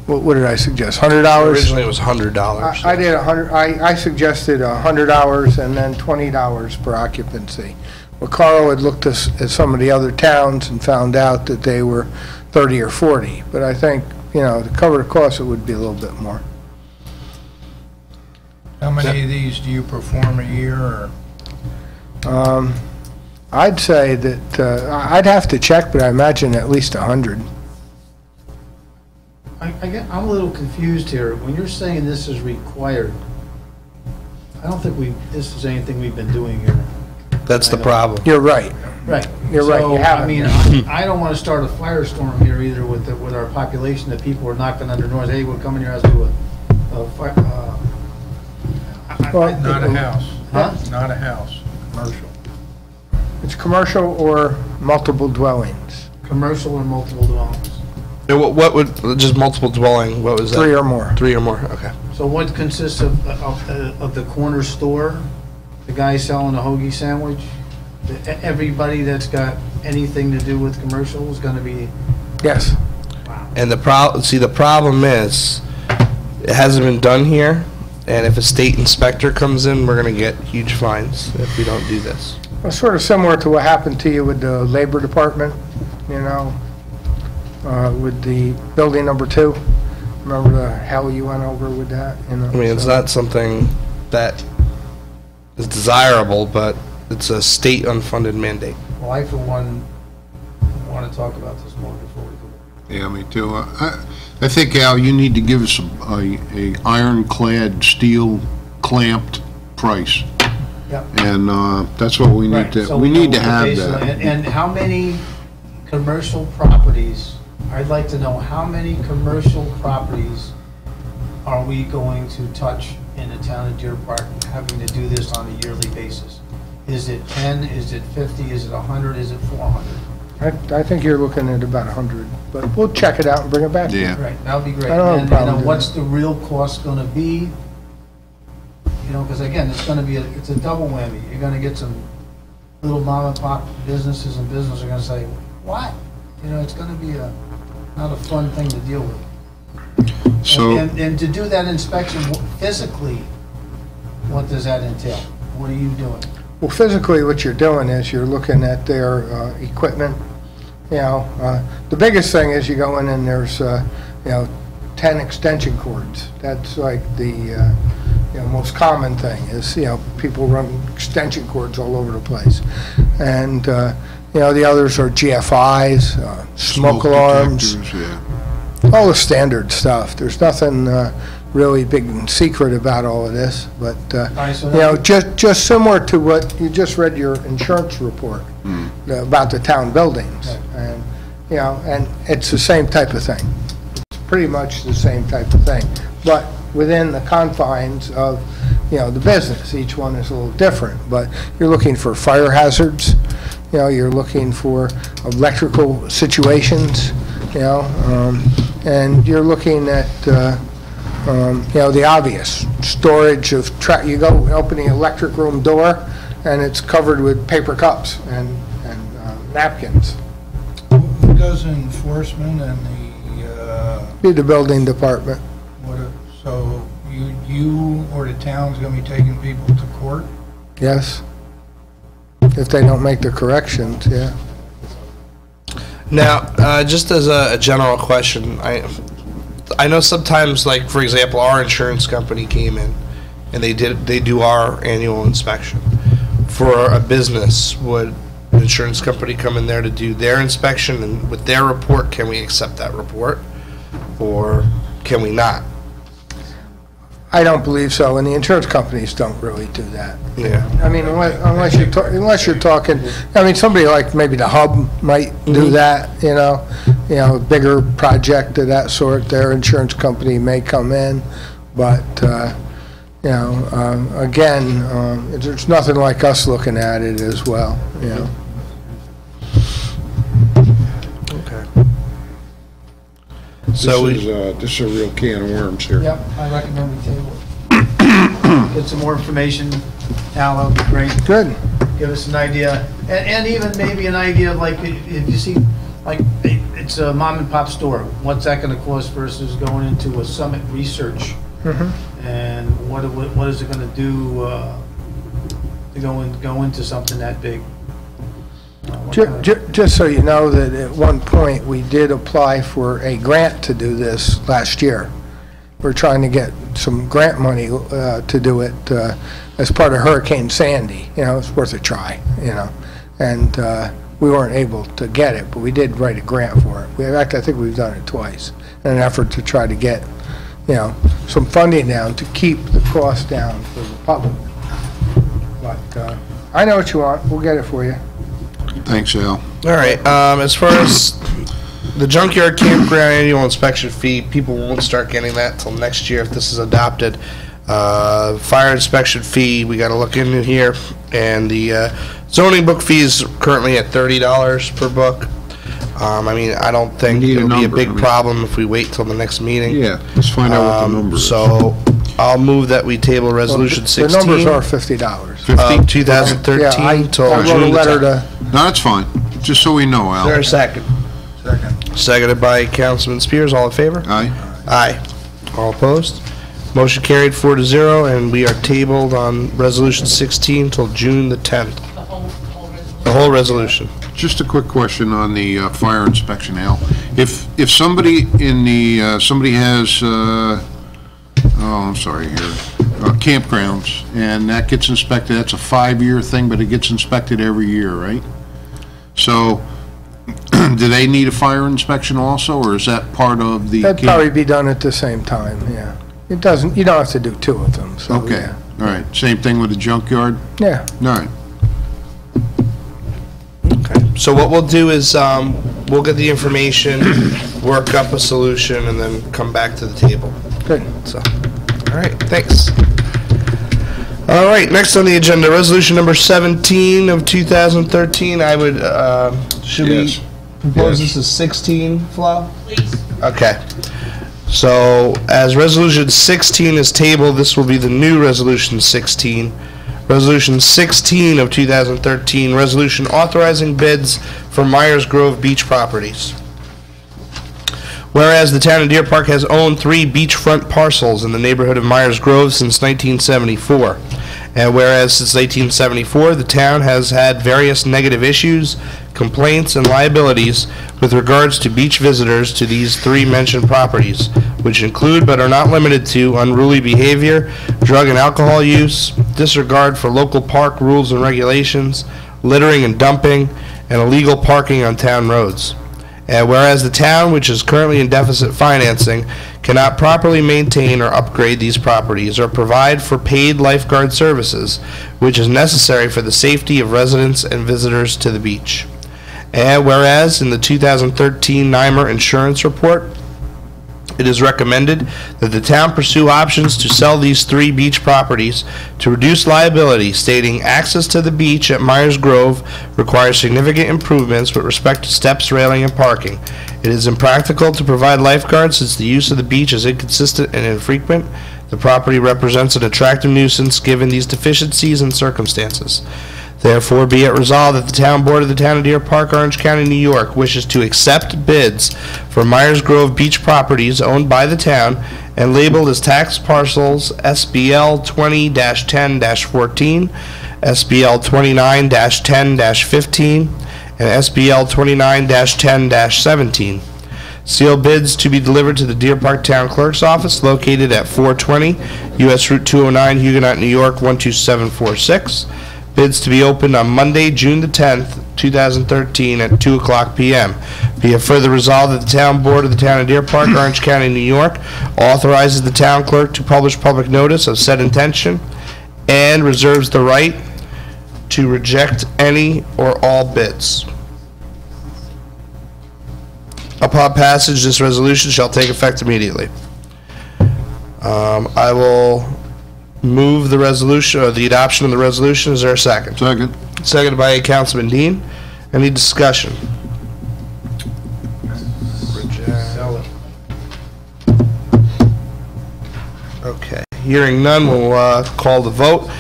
what did I suggest, $100? Originally, it was $100. I did 100, I suggested $100 and then $20 per occupancy. Well, Carl had looked at some of the other towns and found out that they were 30 or 40. But I think, to cover the cost, it would be a little bit more. How many of these do you perform a year, or? I'd say that, I'd have to check, but I imagine at least 100. I'm a little confused here. When you're saying this is required, I don't think this is anything we've been doing here. That's the problem. You're right. Right. You're right, you haven't. I mean, I don't want to start a firestorm here either with our population, that people are knocking under doors, hey, we're coming here as to a fire. Not a house. Huh? Not a house, commercial. It's commercial or multiple dwellings, Commercial or multiple dwellings. Yeah, what would, just multiple dwelling, what was that? 3 or more. 3 or more, okay. So what consists of the corner store, the guy selling a hoagie sandwich? Everybody that's got anything to do with commercial is going to be... Yes. And the problem is, it hasn't been done here, and if a state inspector comes in, we're going to get huge fines if we don't do this. Well, sort of similar to what happened to you with the Labor Department, with the building number 2. Remember the hell you went over with that? I mean, it's not something that is desirable, but it's a state unfunded mandate. Well, I, for one, want to talk about this more before we do it. Yeah, me too. I think, Al, you need to give us a ironclad, steel clamped price. Yep. And that's what we need Right, to, so we need know to have basically- that. And how many commercial properties, I'd like to know how many commercial properties are we going to touch in the town of Deerpark, having to do this on a yearly basis? Is it 10, is it 50, is it 100, is it 400? I think you're looking at about 100, but we'll check it out and bring it back to you. Yeah. Right, that would be great. I don't have a And, problem doing what's that. the real cost gonna be? Because again, it's gonna be, it's a double whammy. You're gonna get some little mom and pop businesses and businesses are gonna say, what? It's gonna be not a fun thing to deal with. So, And to do that inspection physically, what does that entail? What are you doing? Well, physically, what you're doing is you're looking at their equipment. The biggest thing is you go in and there's, 10 extension cords. That's like the, most common thing is, people run extension cords all over the place. And, the others are GFIs, smoke alarms, detectors, yeah. all the standard stuff. There's nothing really big and secret about all of this, but, right, so just similar to what you just read your insurance report about the town buildings. Right. And, and it's the same type of thing. It's pretty much the same type of thing, but within the confines of, the business. Each one is a little different, but you're looking for fire hazards, you're looking for electrical situations, and you're looking at, the obvious, storage of, you go open the electric room door, and it's covered with paper cups and napkins. Who does enforcement and Be the building department. so you or the town's gonna be taking people to court? Yes. If they don't make the corrections, yeah. Now, just as a general question, I know sometimes, like, for example, our insurance company came in and they do our annual inspection. For a business, would an insurance company come in there to do their inspection, and with their report, can we accept that report or can we not? I don't believe so, and the insurance companies don't really do that. Yeah. I mean, unless you're talking, I mean, somebody like maybe the Hub might do that, a bigger project of that sort, their insurance company may come in, but, again, there's nothing like us looking at it as well, Okay. This is a real can of worms here. Yep, I recommend we table it. get some more information, Al, that would be great. Good. Give us an idea, and even maybe an idea of like, if you see, like, it's a mom and pop store, what's that gonna cost versus going into a Summit Research? And what is it gonna do, to go into something that big? Just so you know that at one point, we did apply for a grant to do this last year. We're trying to get some grant money to do it as part of Hurricane Sandy. You know, it's worth a try, you know. And we weren't able to get it, but we did write a grant for it. In fact, I think we've done it twice in an effort to try to get, you know, some funding down to keep the cost down for the public. But I know what you want. We'll get it for you. Thanks, Al. All right, as far as the junkyard campground annual inspection fee, people won't start getting that till next year if this is adopted. Fire inspection fee, we gotta look into here, and the zoning book fee is currently at $30 per book. I mean, I don't think it'll be a big problem if we wait till the next meeting. Yeah, let's find out what the number is. So, I'll move that we table resolution 16. The numbers are $50. 50? 2013 till I wrote a June letter 10th. to, No, that's fine, just so we know, Is there Al. a second? Second. Seconded by Councilman Spears, all in favor? Aye? Aye. All opposed? Motion carried 4-0, and we are tabled on resolution 16 till June the 10th. The whole resolution. Just a quick question on the fire inspection, Al. If somebody in the, somebody has, I'm sorry here, campgrounds, and that gets inspected, that's a 5-year thing, but it gets inspected every year, right? So, do they need a fire inspection also, or is that part of the? that'd probably be done at the same time, yeah. It doesn't, you don't have to do two of them, so, Okay, yeah. all right. Same thing with the junkyard? Yeah. All right. Okay. So what we'll do is, we'll get the information, work up a solution, and then come back to the table. Good. So, all right, thanks. All right, next on the agenda, resolution number 17 of 2013. I would, should Yes. we propose Yes. this as 16, Flo? Please. Okay. So, as resolution 16 is tabled, this will be the new resolution 16. Resolution 16 of 2013, resolution authorizing bids for Myers Grove beach properties. Whereas the town of Deerpark has owned 3 beachfront parcels in the neighborhood of Myers Grove since 1974. And whereas since 1874, the town has had various negative issues, complaints, and liabilities with regards to beach visitors to these 3 mentioned properties, which include but are not limited to unruly behavior, drug and alcohol use, disregard for local park rules and regulations, littering and dumping, and illegal parking on town roads. And whereas the town, which is currently in deficit financing, cannot properly maintain or upgrade these properties or provide for paid lifeguard services, which is necessary for the safety of residents and visitors to the beach. And whereas in the 2013 NYMER insurance report, it is recommended that the town pursue options to sell these 3 beach properties to reduce liability, stating access to the beach at Myers Grove requires significant improvements with respect to steps, railing, and parking. It is impractical to provide lifeguards since the use of the beach is inconsistent and infrequent. The property represents an attractive nuisance given these deficiencies and circumstances. Therefore, be it resolved that the Town Board of the Town of Deerpark, Orange County, New York wishes to accept bids for Myers Grove beach properties owned by the town and labeled as tax parcels SBL 20-10-14, SBL 29-10-15, and SBL 29-10-17. Sealed bids to be delivered to the Deerpark Town Clerk's Office located at 420 U.S. Route 209, Huguenot, New York 12746. Bids to be opened on Monday, June the 10th, 2013 at 2:00 p.m. Be it further resolved that the Town Board of the Town of Deerpark, Orange County, New York, authorizes the town clerk to publish public notice of said intention and reserves the right to reject any or all bids. Upon passage, this resolution shall take effect immediately. I will move the resolution, or the adoption of the resolution. Is there a second? Second. Seconded by Councilman Dean. Any discussion? Okay. Hearing none, we'll call the vote.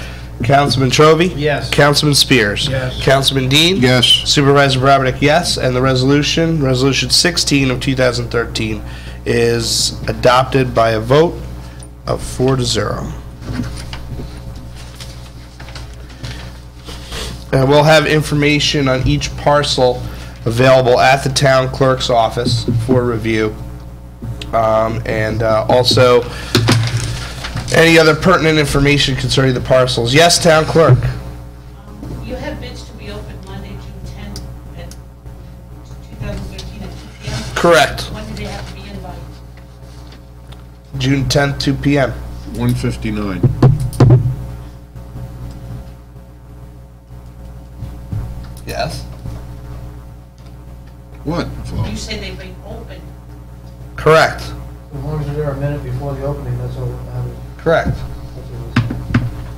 Councilman Trovey? Yes. Councilman Spears? Yes. Councilman Dean? Yes. Supervisor Brabenec, yes. And the resolution 16 of 2013 is adopted by a vote of 4-0. And we'll have information on each parcel available at the town clerk's office for review. And also any other pertinent information concerning the parcels. Yes, town clerk? You have bids to be opened Monday, June 10th, at 2013 at 2 p.m.? Correct. When do they have to be in by? June 10th, 2 p.m. 159. Yes? What, Flo? You say they've been open. Correct. As long as they're there a minute before the opening, that's all that matters. Correct.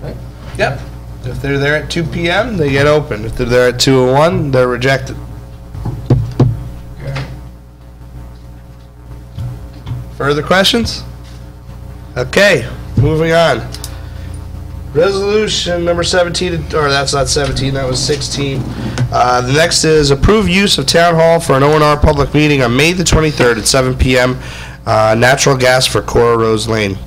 Right? Yep. If they're there at 2 p.m., they get open. If they're there at 2:01, they're rejected. Okay. Further questions? Okay, moving on. Resolution number 17, or that's not 17, that was 16. The next is approve use of Town Hall for an O&R public meeting on May the 23rd at 7 p.m. Natural gas for Cora Rose Lane.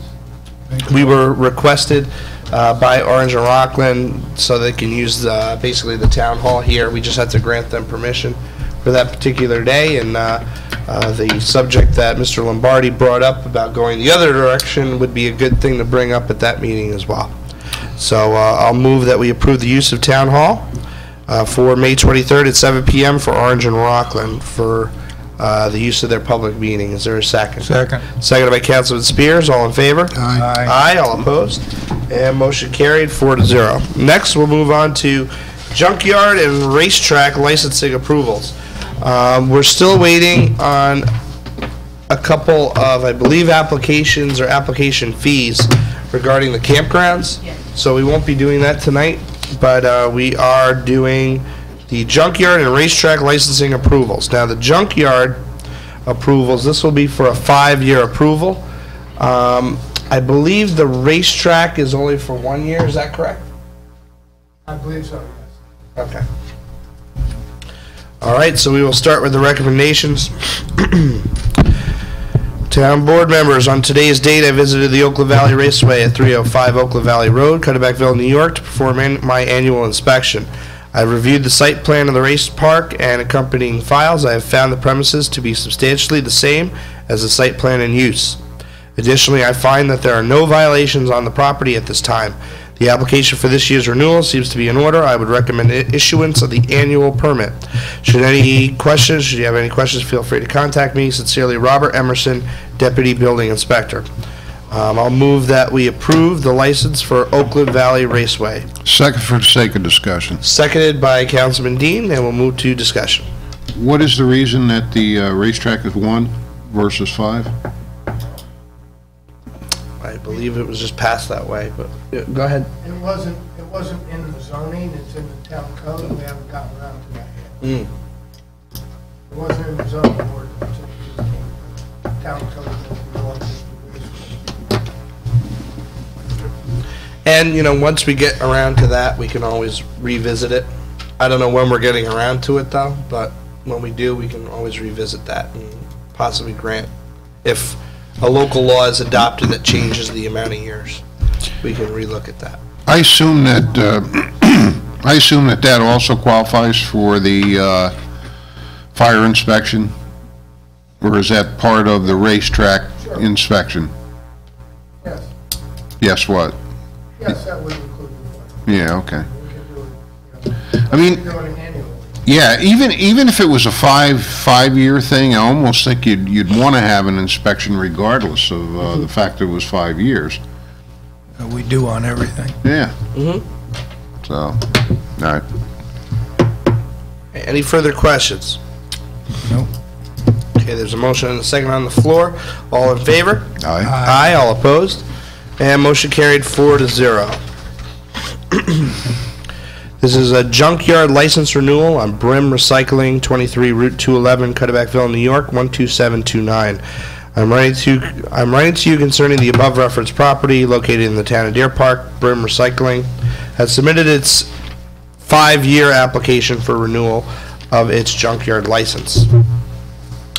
We were requested by Orange and Rockland so they can use basically the Town Hall here. We just had to grant them permission for that particular day, and the subject that Mr. Lombardi brought up about going the other direction would be a good thing to bring up at that meeting as well. So I'll move that we approve the use of Town Hall for May 23rd at 7 p.m. for Orange and Rockland for the use of their public meeting. Is there a second? Second. Seconded by Councilman Spears. All in favor? Aye. Aye, all opposed. And motion carried, 4-0. Next, we'll move on to junkyard and racetrack licensing approvals. We're still waiting on a couple of, I believe, applications or application fees regarding the campgrounds. So we won't be doing that tonight, but we are doing the junkyard and racetrack licensing approvals. Now, the junkyard approvals, this will be for a 5-year approval. I believe the racetrack is only for 1 year, is that correct? I believe so, yes. Okay. All right, so we will start with the recommendations. Town board members, on today's date, I visited the Oakland Valley Raceway at 305 Oakland Valley Road, Cutterbackville, New York, to perform my annual inspection. I reviewed the site plan of the race park and accompanying files. I have found the premises to be substantially the same as the site plan in use. Additionally, I find that there are no violations on the property at this time. The application for this year's renewal seems to be in order. I would recommend issuance of the annual permit. Should you have any questions, feel free to contact me. Sincerely, Robert Emerson, Deputy Building Inspector. I'll move that we approve the license for Oakland Valley Raceway. Second for the sake of discussion. Seconded by Councilman Dean, and we'll move to discussion. What is the reason that the racetrack is 1 versus 5? I believe it was just passed that way, but go ahead. It wasn't in the zoning, it's in the town code, we haven't gotten around to that yet. It wasn't in the zoning ordinance, it was in the town code. And, once we get around to that, we can always revisit it. I don't know when we're getting around to it, though, but when we do, we can always revisit that and possibly grant. If a local law is adopted that changes the amount of years, we can relook at that. I assume that, that also qualifies for the fire inspection? Or is that part of the racetrack inspection? Yes, Yes, what? yes, that would include the fire. Yeah, okay. We could do it, I mean, do it annually. yeah, even if it was a five-year thing, I almost think you'd want to have an inspection regardless of the fact that it was 5 years. We do on everything. Yeah. So, all right. Any further questions? Nope. Okay, there's a motion and a second on the floor. All in favor? Aye. Aye, all opposed? And motion carried 4-0. This is a junkyard license renewal on Brim Recycling, 23 Route 211, Cutterbackville, New York, 12729. I'm writing to you concerning the above referenced property located in the town of Deerpark. Brim Recycling has submitted its 5-year application for renewal of its junkyard license.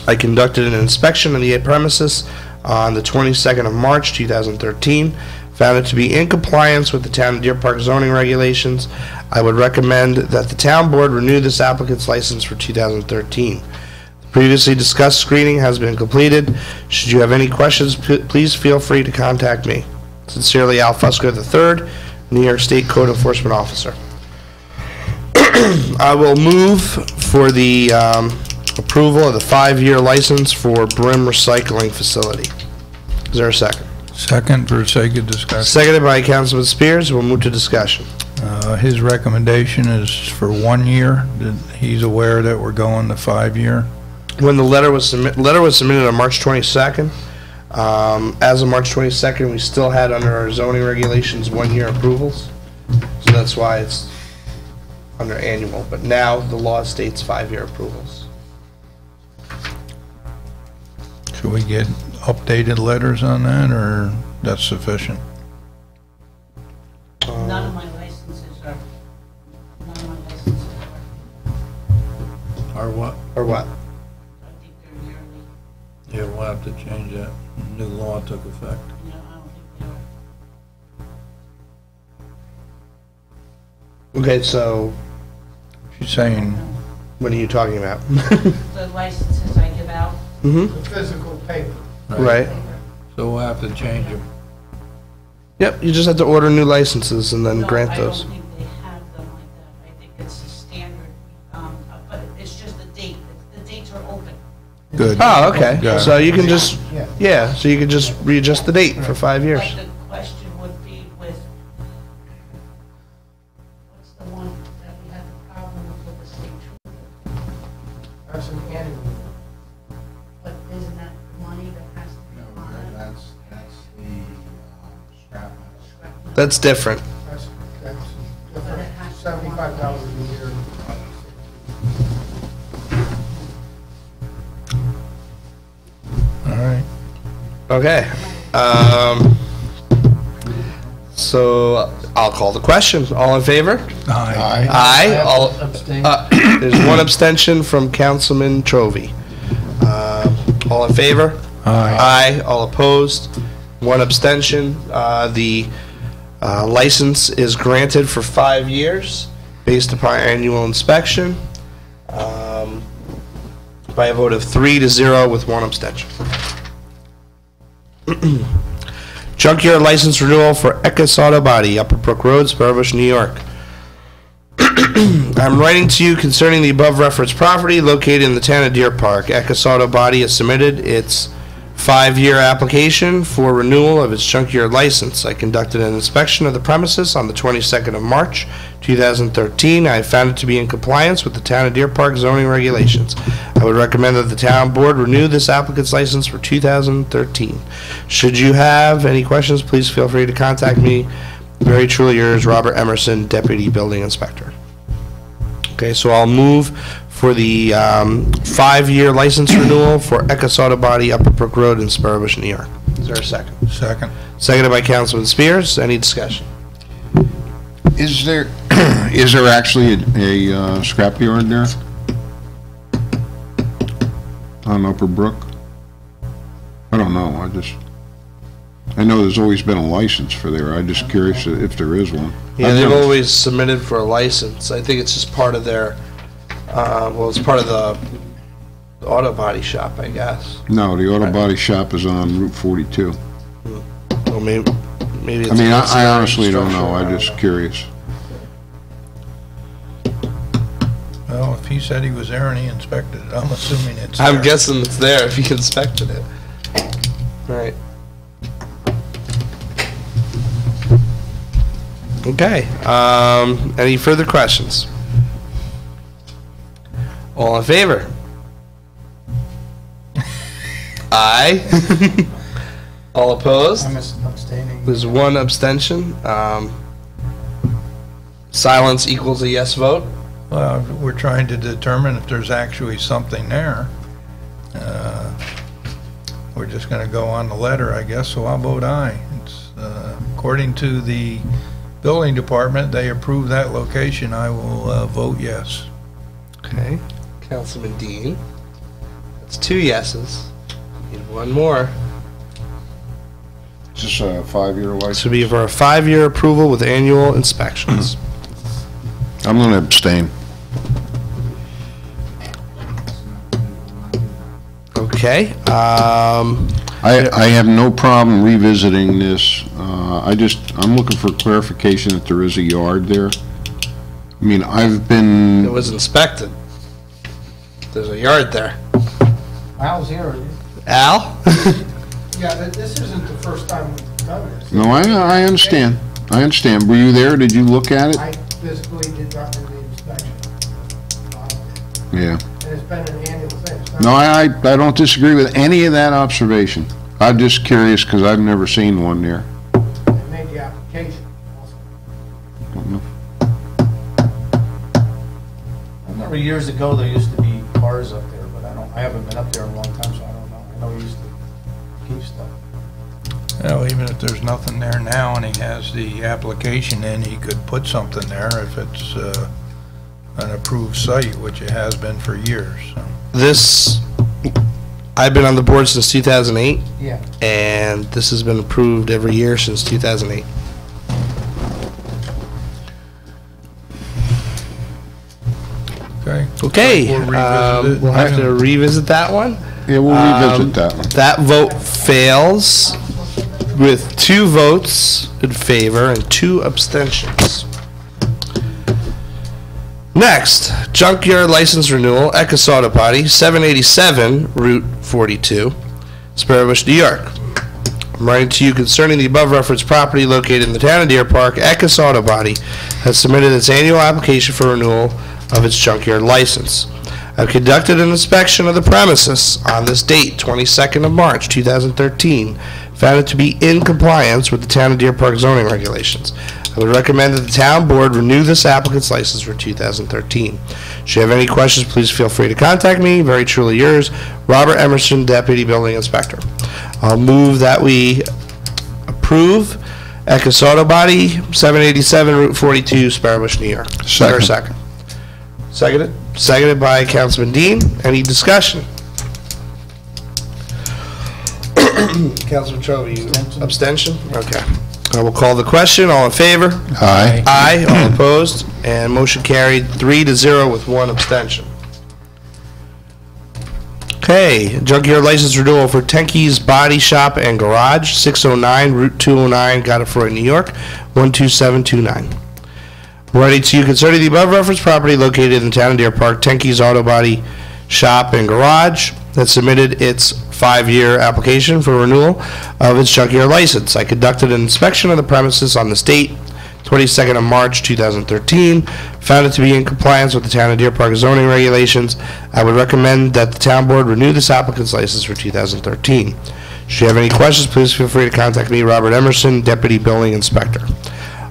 I conducted an inspection of the premises on the 22nd of March 2013, found it to be in compliance with the town of Deerpark zoning regulations. I would recommend that the town board renew this applicant's license for 2013. The previously discussed screening has been completed. Should you have any questions, please feel free to contact me. Sincerely, Al Fusco III, New York State Code Enforcement Officer. I will move for the approval of the 5-year license for Brim Recycling Facility. Is there a second? Second, for sake of discussion. Seconded by Councilman Spears. We'll move to discussion. His recommendation is for 1 year. He's aware that we're going to 5-year. When the letter was submitted on March 22nd. As of March 22nd, we still had under our zoning regulations 1-year approvals. So that's why it's under annual. But now the law states 5-year approvals. Should we get updated letters on that, or that's sufficient? None of my licenses are, Or what? Or what? I think they're yearly. Yeah, we'll have to change that. New law took effect. No, I don't think they are. Okay, so She's saying, what are you talking about? The licenses I give out. Mm-hmm. The physical paper. Right. so we'll have to change them. Yep, you just have to order new licenses and then grant those. I don't think they have them like that. I think it's the standard, but it's just the date. The dates are open. Good. Oh, okay. Got it. So you can just, Yeah. so you can just readjust the date for 5 years. But the question would be with, what's the one that we had the problem with the state trooper? That's an annual. But isn't that money that has to be on it? That's the scrap metal. That's different. That's $75 a year. All right. Okay. So I'll call the question. All in favor? Aye. Aye. All, Abstain. there's one abstention from Councilman Chovy. All in favor? Aye. Aye. All opposed? One abstention. The license is granted for 5 years based upon annual inspection by a vote of 3-0 with one abstention. Junkyard license renewal for Eckes Auto Body, Upper Brook Road, Sparrowbush, New York. I'm writing to you concerning the above referenced property located in the town of Deerpark. Eckes Auto Body has submitted its 5-year application for renewal of its junkyard license. I conducted an inspection of the premises on the 22nd of March, 2013. I found it to be in compliance with the town of Deerpark zoning regulations. I would recommend that the town board renew this applicant's license for 2013. Should you have any questions, please feel free to contact me. Very truly yours, Robert Emerson, Deputy Building Inspector. Okay, so I'll move for the 5-year license renewal for Eckes Auto Body, Upper Brook Road in Sparrowbush, New York. Is there a second? Second. Seconded by Councilman Spears. Any discussion? Is there actually a scrap yard there? On Upper Brook? I don't know, I know there's always been a license for there, I'm just curious if there is one. Yeah, they've always submitted for a license. I think it's just part of their, well, it's part of the auto body shop, I guess. No, the auto body shop is on Route 42. Well, maybe it's. I mean, I ancillary honestly don't structure. know, I'm just curious. Well, if he said he was there and he inspected it, I'm assuming it's I'm there. guessing it's there if he inspected it. Right. Okay, any further questions? All in favor? Aye. All opposed? I'm abstaining. There's one abstention. Silence equals a yes vote. We're trying to determine if there's actually something there. we're just going to go on the letter, I guess, so I'll vote aye. It's, according to the building department, they approve that location. I will vote yes. Okay. Councilman Dean. That's 2 yeses. Need one more. Is this a 5-year license? This would be for a 5-year approval with annual inspections. I'm going to abstain. Okay. I have no problem revisiting this. I'm looking for clarification that there is a yard there. I mean, I've been... It was inspected. There's a yard there. Al's here. Al? Yeah, this isn't the first time we've done this. No, I understand. I understand. Were you there? Did you look at it? I physically did not do the inspection. Yeah. And it's been an annual thing. It's not- No, I don't disagree with any of that observation. I'm just curious because I've never seen one there. They made the application also. Don't know. I remember years ago, there used to be cars up there, but I haven't been up there in a long time, so I don't know. I know he used to keep stuff. Well, even if there's nothing there now and he has the application in, he could put something there if it's an approved site, which it has been for years. So. This, I've been on the board since 2008. Yeah. And this has been approved every year since 2008. Okay. Okay. We'll revisit it. We'll have to revisit that one. Yeah, we'll revisit that one. That vote fails with 2 votes in favor and 2 abstentions. Next, junkyard license renewal, Eckes Auto Body, 787 Route 42, Sparrowbush, New York. I'm writing to you concerning the above referenced property located in the town of Deerpark. Eckes Auto Body has submitted its annual application for renewal of its junkyard license. I've conducted an inspection of the premises on this date, 22nd of March, 2013, found it to be in compliance with the town of Deerpark zoning regulations. I would recommend that the town board renew this applicant's license for 2013. Should you have any questions, please feel free to contact me. Very truly yours, Robert Emerson, Deputy Building Inspector. I'll move that we approve Eckes Auto Body, 787 Route 42, Sparrowbush, New York. Second. Second. Seconded? Seconded by Councilman Dean. Any discussion? Councilman Trove, you abstention? Okay. I will call the question. All in favor? Aye. Aye. All opposed? And motion carried 3-0 with 1 abstention. Okay, junkyard license renewal for Tenke's Body Shop and Garage, 609 Route 209, Godefroy, New York, 12729. Writing to you concerning the above referenced property located in the town of Deerpark, Tenke's Auto Body Shop and Garage that submitted its 5-year application for renewal of its junkyard license. I conducted an inspection of the premises on this date, 22nd of March 2013, found it to be in compliance with the town of Deerpark zoning regulations. I would recommend that the town board renew this applicant's license for 2013. Should you have any questions, please feel free to contact me, Robert Emerson, Deputy Building Inspector.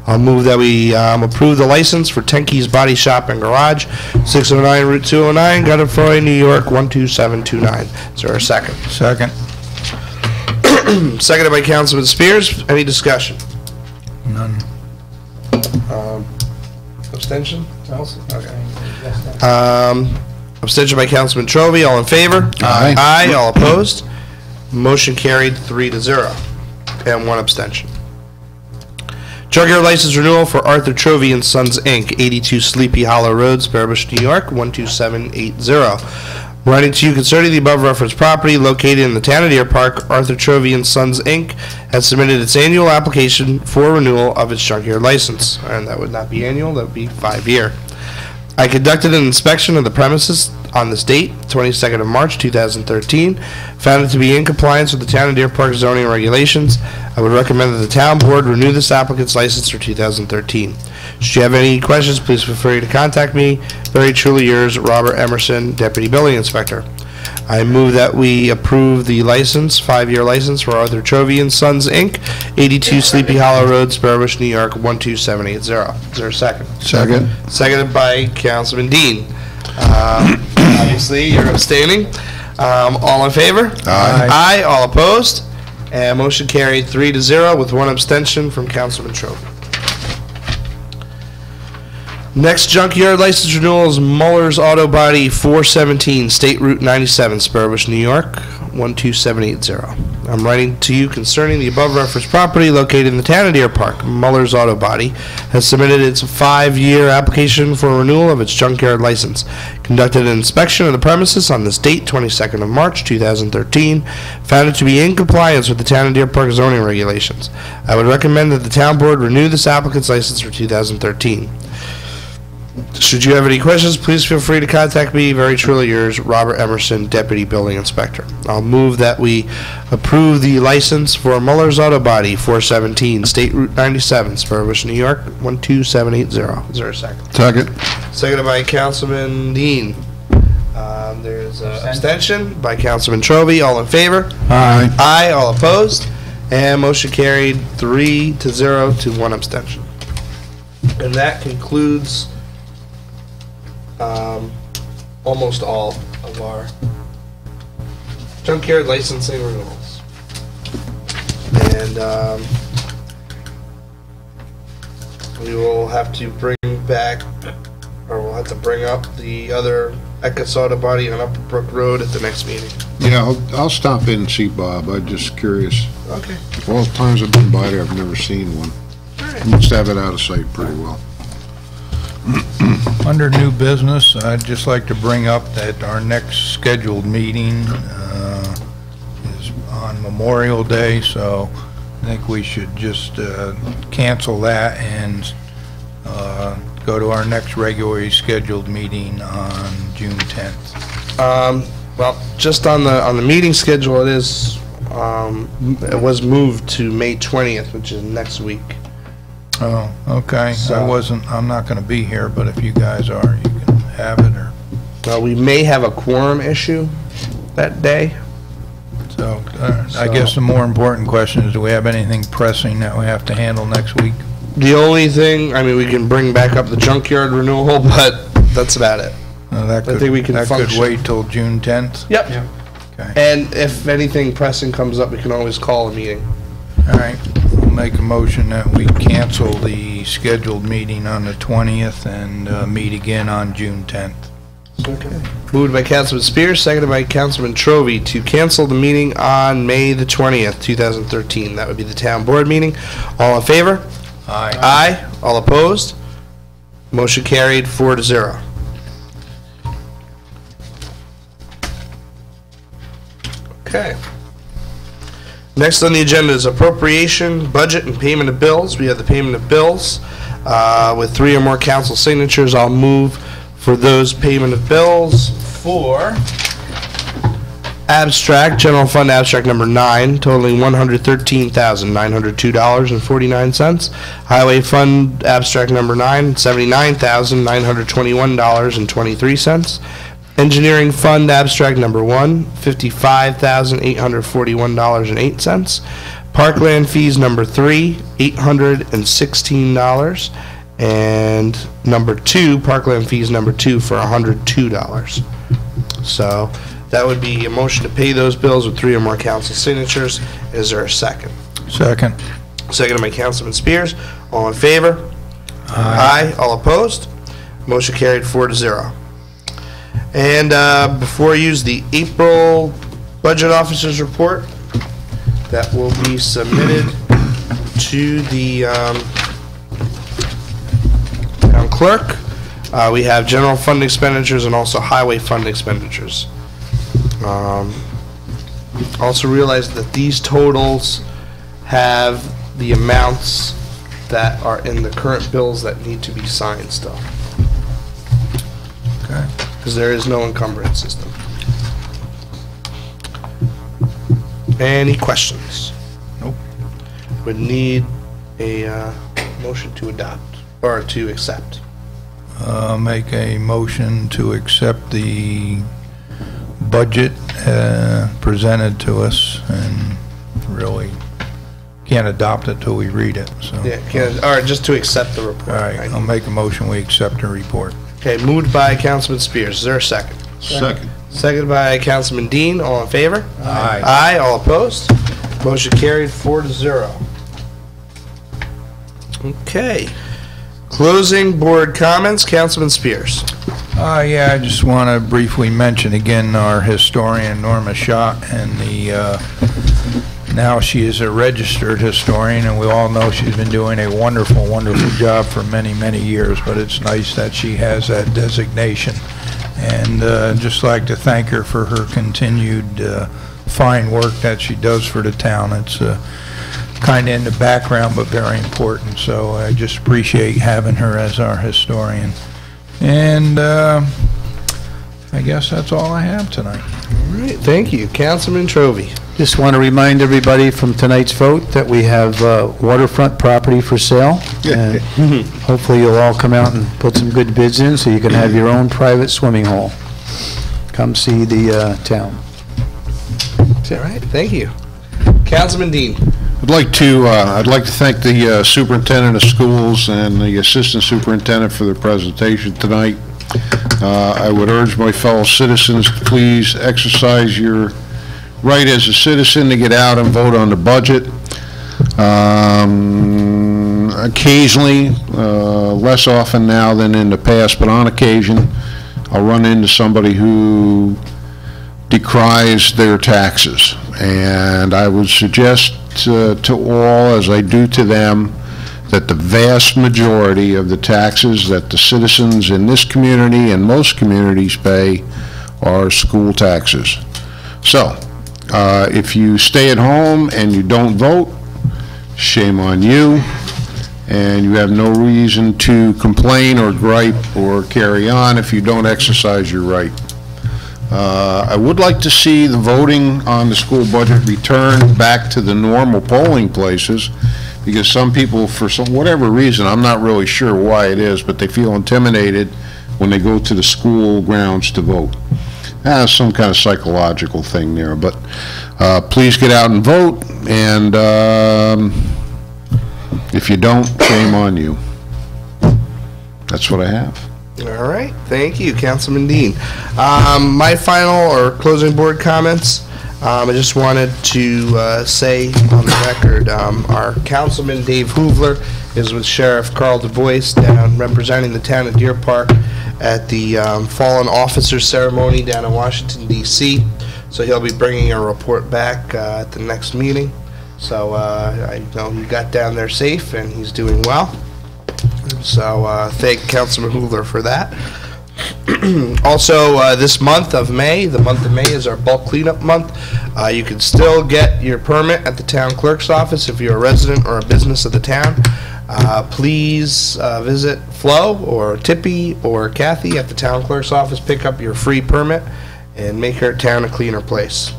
I'll move that we approve the license for Tenke's Body Shop and Garage, 609 Route 209, Godefroy, New York, 12729. Is there a second? Second. Seconded by Councilman Spears. Any discussion? None. Abstention? Nelson? Okay. Abstention by Councilman Trove. All in favor? Aye. Aye. All opposed? Motion carried 3-0. And 1 abstention. Junkyard license renewal for Arthur Trovey and Sons, Inc., 82 Sleepy Hollow Road, Sparrowbush, New York, 12780. Writing to you concerning the above referenced property located in the town of Deerpark, Arthur Trovey and Sons, Inc. has submitted its annual application for renewal of its junkyard license. And that would not be annual, that would be 5-year. I conducted an inspection of the premises on this date, 22nd of March 2013, found it to be in compliance with the town of Deerpark zoning regulations. I would recommend that the town board renew this applicant's license for 2013. Should you have any questions, please feel free to contact me. Very truly yours, Robert Emerson, Deputy Building Inspector. I move that we approve the license, 5-year license for Arthur Trovey and Sons, Inc., 82 Sleepy Hollow Road, Sparrowbush, New York, 12780. Is there a second? Seconded by Councilman Dean. Obviously, you're abstaining. All in favor? Aye. Aye, all opposed? And motion carried 3-0 with one abstention from Councilman Trophy. Next junkyard license renewal is Muller's Auto Body, 417 State Route 97, Spurbush, New York, 12780. I'm writing to you concerning the above referenced property located in the town of Deerpark. Muller's Auto Body has submitted its 5-year application for renewal of its junkyard license. Conducted an inspection of the premises on this date, 22nd of March, 2013. Found it to be in compliance with the town of Deerpark zoning regulations. I would recommend that the town board renew this applicant's license for 2013. Should you have any questions, please feel free to contact me. Very truly yours, Robert Emerson, Deputy Building Inspector. I'll move that we approve the license for Muller's Auto Body, 417 State Route 97, Spurbush, New York, 12780. Is there a second? Second. Seconded by Councilman Dean. There's an abstention by Councilman Trovey. All in favor? Aye. Aye. All opposed? And motion carried 3-0 to one abstention. And that concludes almost all of our junkyard licensing renewals. And we will have to bring back, or we'll have to bring up the other Eckes Auto Body on Upper Brook Road at the next meeting. Yeah, I'll stop in and see Bob. I'm just curious. Okay. All the times I've been by there, I've never seen one. He must have it out of sight pretty well. Under new business, I'd just like to bring up that our next scheduled meeting is on Memorial Day, so I think we should just cancel that and go to our next regularly scheduled meeting on June 10th. Well, just on the meeting schedule, it is, it was moved to May 20th, which is next week. Oh, okay. So- I'm not going to be here, but if you guys are, you can have it, or, We may have a quorum issue that day. so, I guess the more important question is, do we have anything pressing that we have to handle next week? The only thing, I mean, we can bring back up the junkyard renewal, but that's about it. That I think we can That could function. wait till June 10th? Yep. Okay. And if anything pressing comes up, we can always call a meeting. All right. We'll make a motion that we cancel the scheduled meeting on the 20th and meet again on June 10th. Okay. Moved by Councilman Spears, seconded by Councilman Trovey to cancel the meeting on May the 20th, 2013. That would be the town board meeting. All in favor? Aye. Aye. All opposed? Motion carried 4-0. Okay. Next on the agenda is appropriation, budget, and payment of bills. We have the payment of bills with 3 or more council signatures. I'll move for those payment of bills for abstract, general fund abstract number 9, totaling $113,902.49. Highway fund abstract number 9, $79,921.23. Engineering fund abstract number 1, $55,841.08. Parkland fees number 3, $816. And number 2, parkland fees number 2 for $102. So that would be a motion to pay those bills with 3 or more council signatures. Is there a second? Second. Seconded by Councilman Spears. All in favor? Aye. All opposed? Motion carried 4-0. And before I use the April Budget Officer's Report, that will be submitted to the town clerk. We have general fund expenditures and also highway fund expenditures. Also realize that these totals have the amounts that are in the current bills that need to be signed still. Okay. Because there is no encumbrance system. Any questions? Nope. Would need a motion to adopt, or to accept. Make a motion to accept the budget presented to us, and really can't adopt it till we read it, so. Yeah, or just to accept the report. All right, I'll make a motion, we accept the report. Okay, moved by Councilman Spears. Is there a second? Second. Seconded by Councilman Dean. All in favor? Aye. Aye. All opposed? Motion carried 4-0. Okay. Closing board comments. Councilman Spears. Yeah, I just want to briefly mention again our historian Norma Schott, and now she is a registered historian, and we all know she's been doing a wonderful, wonderful job for many, many years, but it's nice that she has that designation. And just like to thank her for her continued fine work that she does for the town. It's kind of in the background, but very important, so I just appreciate having her as our historian. And I guess that's all I have tonight. All right, thank you. Councilman Trovey. Just want to remind everybody from tonight's vote that we have waterfront property for sale. And hopefully you'll all come out and put some good bids in so you can have your own private swimming hole. Come see the town. All right, thank you. Councilman Dean. I'd like to thank the superintendent of schools and the assistant superintendent for their presentation tonight. I would urge my fellow citizens to please exercise your right as a citizen to get out and vote on the budget. Occasionally, less often now than in the past, but on occasion, I'll run into somebody who decries their taxes. And I would suggest to all, as I do to them, that the vast majority of the taxes that the citizens in this community and most communities pay are school taxes. So, if you stay at home and you don't vote, shame on you, and you have no reason to complain or gripe or carry on if you don't exercise your right. I would like to see the voting on the school budget return back to the normal polling places, because some people, for whatever reason, I'm not really sure why it is, but they feel intimidated when they go to the school grounds to vote. Some kind of psychological thing there, but please get out and vote, and if you don't, shame on you. That's what I have. All right, thank you, Councilman Dean. My final or closing board comments, I just wanted to say on the record, our Councilman Dave Hoovler is with Sheriff Carl Du Bois down representing the town of Deerpark at the Fallen Officer Ceremony down in Washington, D.C. So he'll be bringing a report back at the next meeting. So I know he got down there safe and he's doing well. So thank Councilman Hoovler for that. Also, this month of May, the month of May is our bulk cleanup month. You can still get your permit at the town clerk's office if you're a resident or a business of the town. Please visit Flo or Tippy or Kathy at the town clerk's office, pick up your free permit, and make our town a cleaner place.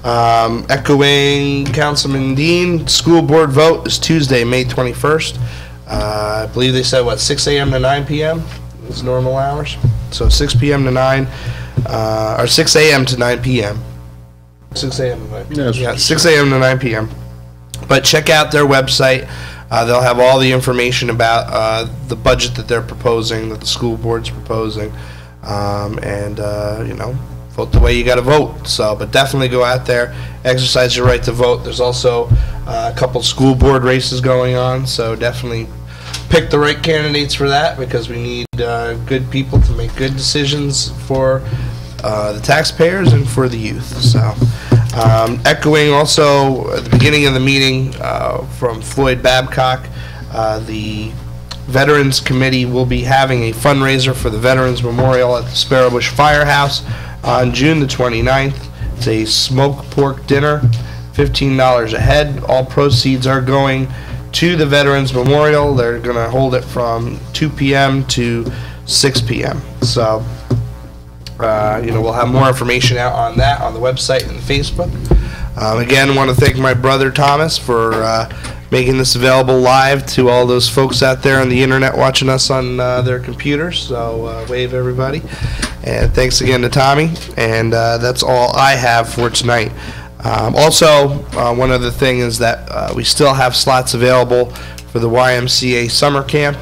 Echoing Councilman Dean, school board vote is Tuesday, May 21st. I believe they said, what, 6 a.m. to 9 p.m. is normal hours? So 6 p.m. to 9, or 6 a.m. to 9 p.m. 6 a.m. to 9 p.m. Yes. Yeah, 6 a.m. to 9 p.m. But check out their website. They'll have all the information about the budget that they're proposing, that the school board's proposing, and you know, vote the way you got to vote. So, but definitely go out there, exercise your right to vote. There's also a couple school board races going on, so definitely pick the right candidates for that, because we need good people to make good decisions for the taxpayers and for the youth. So, echoing also at the beginning of the meeting from Floyd Babcock, the Veterans Committee will be having a fundraiser for the Veterans Memorial at the Sparrowbush Firehouse on June the 29th. It's a smoked pork dinner, $15 a head. All proceeds are going to the Veterans Memorial. They're going to hold it from 2 p.m. to 6 p.m. So, you know, we'll have more information out on that on the website and Facebook. Again, I want to thank my brother Thomas for making this available live to all those folks out there on the internet watching us on their computers. So wave everybody. And thanks again to Tommy. And that's all I have for tonight. Also, one other thing is that we still have slots available for the YMCA summer camp.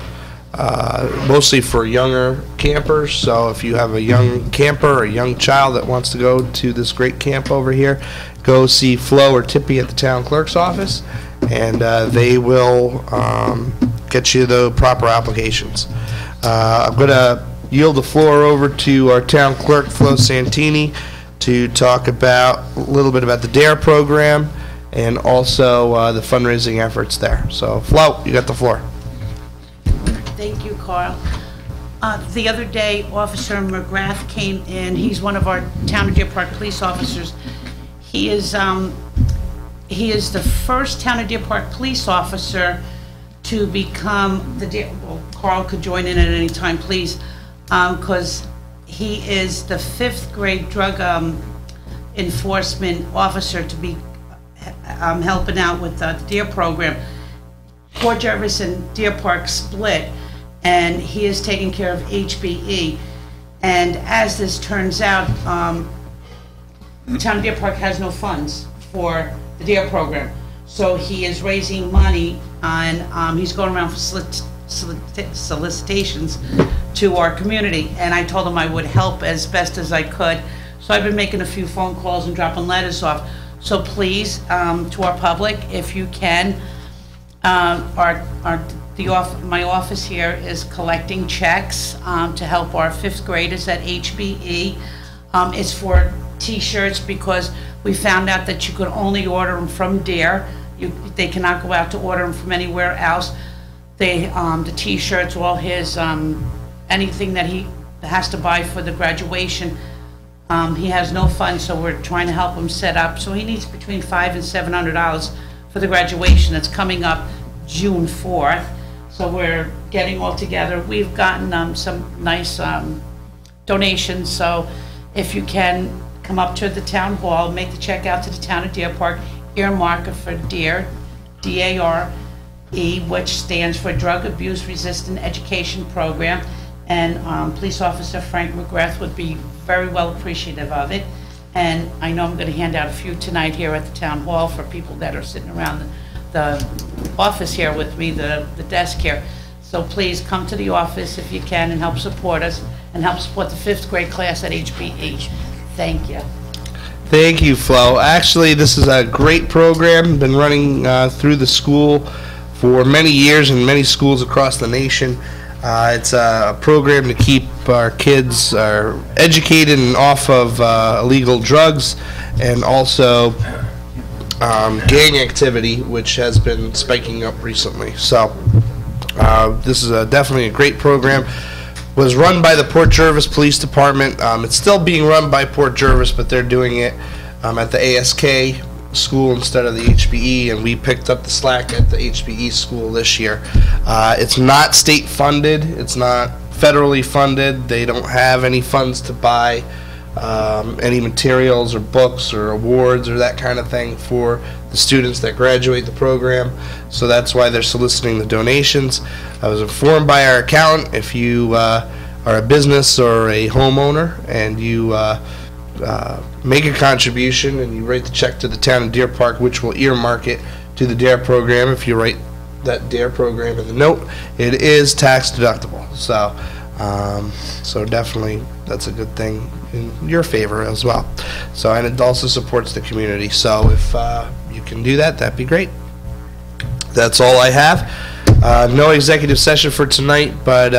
mostly for younger campers. So if you have a young camper or a young child that wants to go to this great camp over here, go see Flo or Tippy at the town clerk's office, and they will get you the proper applications. I'm going to yield the floor over to our town clerk, Flo Santini, to talk about a little bit about the DARE program and also the fundraising efforts there. So, Flo, you got the floor. Thank you, Carl. The other day, Officer McGrath came in. He's one of our Town of Deerpark police officers. He is the first Town of Deerpark police officer to become well, Carl could join in at any time, please, because he is the 5th grade drug enforcement officer to be helping out with the DARE program. Port Jervis and Deerpark split, and he is taking care of HBE. And as this turns out, the town of Deerpark has no funds for the DARE program. So he is raising money, and he's going around for solicitations to our community. And I told him I would help as best as I could. So I've been making a few phone calls and dropping letters off. So please, to our public, if you can, my office here is collecting checks to help our 5th graders at HBE. It's for T-shirts because we found out that you could only order them from DARE. They cannot go out to order them from anywhere else. The T-shirts, all his, anything that he has to buy for the graduation, he has no funds, so we're trying to help him set up. So he needs between $500 and $700 for the graduation that's coming up June 4th. So we're getting all together. We've gotten some nice donations, so if you can come up to the town hall, make the check out to the town of Deerpark, earmark it for DARE, D-A-R-E, which stands for Drug Abuse Resistant Education Program, and Police Officer Frank McGrath would be very well appreciative of it. And I know I'm going to hand out a few tonight here at the town hall for people that are sitting around the office here with me, the desk here. So please come to the office if you can and help support us and help support the 5th grade class at HBE. Thank you. Thank you, Flo. Actually, this is a great program. Been running through the school for many years in many schools across the nation. It's a program to keep our kids educated and off of illegal drugs, and also gang activity, which has been spiking up recently. So this is definitely a great program. Was run by the Port Jervis Police Department. It's still being run by Port Jervis, but they're doing it at the ASK school instead of the HBE, and we picked up the slack at the HBE school this year. It's not state funded. It's not federally funded. They don't have any funds to buy any materials or books or awards or that kind of thing for the students that graduate the program. So that's why they're soliciting the donations. I was informed by our accountant, if you are a business or a homeowner and you make a contribution and you write the check to the town of Deerpark, which will earmark it to the DARE program, if you write that DARE program in the note, it is tax deductible. So so definitely that's a good thing in your favor as well. So, and it also supports the community. So if you can do that, that'd be great. That's all I have. No executive session for tonight, but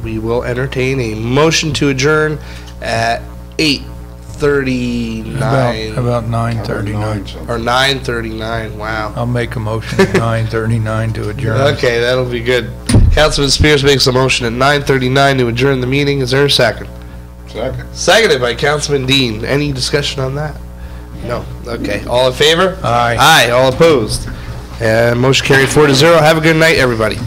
we will entertain a motion to adjourn at 8:39. About 9:39. Or 9:39, wow. I'll make a motion at 9:39 to adjourn. Okay, that'll be good. Councilman Spears makes a motion at 9:39 to adjourn the meeting. Is there a second? Second. Seconded by Councilman Dean. Any discussion on that? No. Okay. All in favor? Aye. Aye. All opposed? Motion carried 4-0. Have a good night, everybody.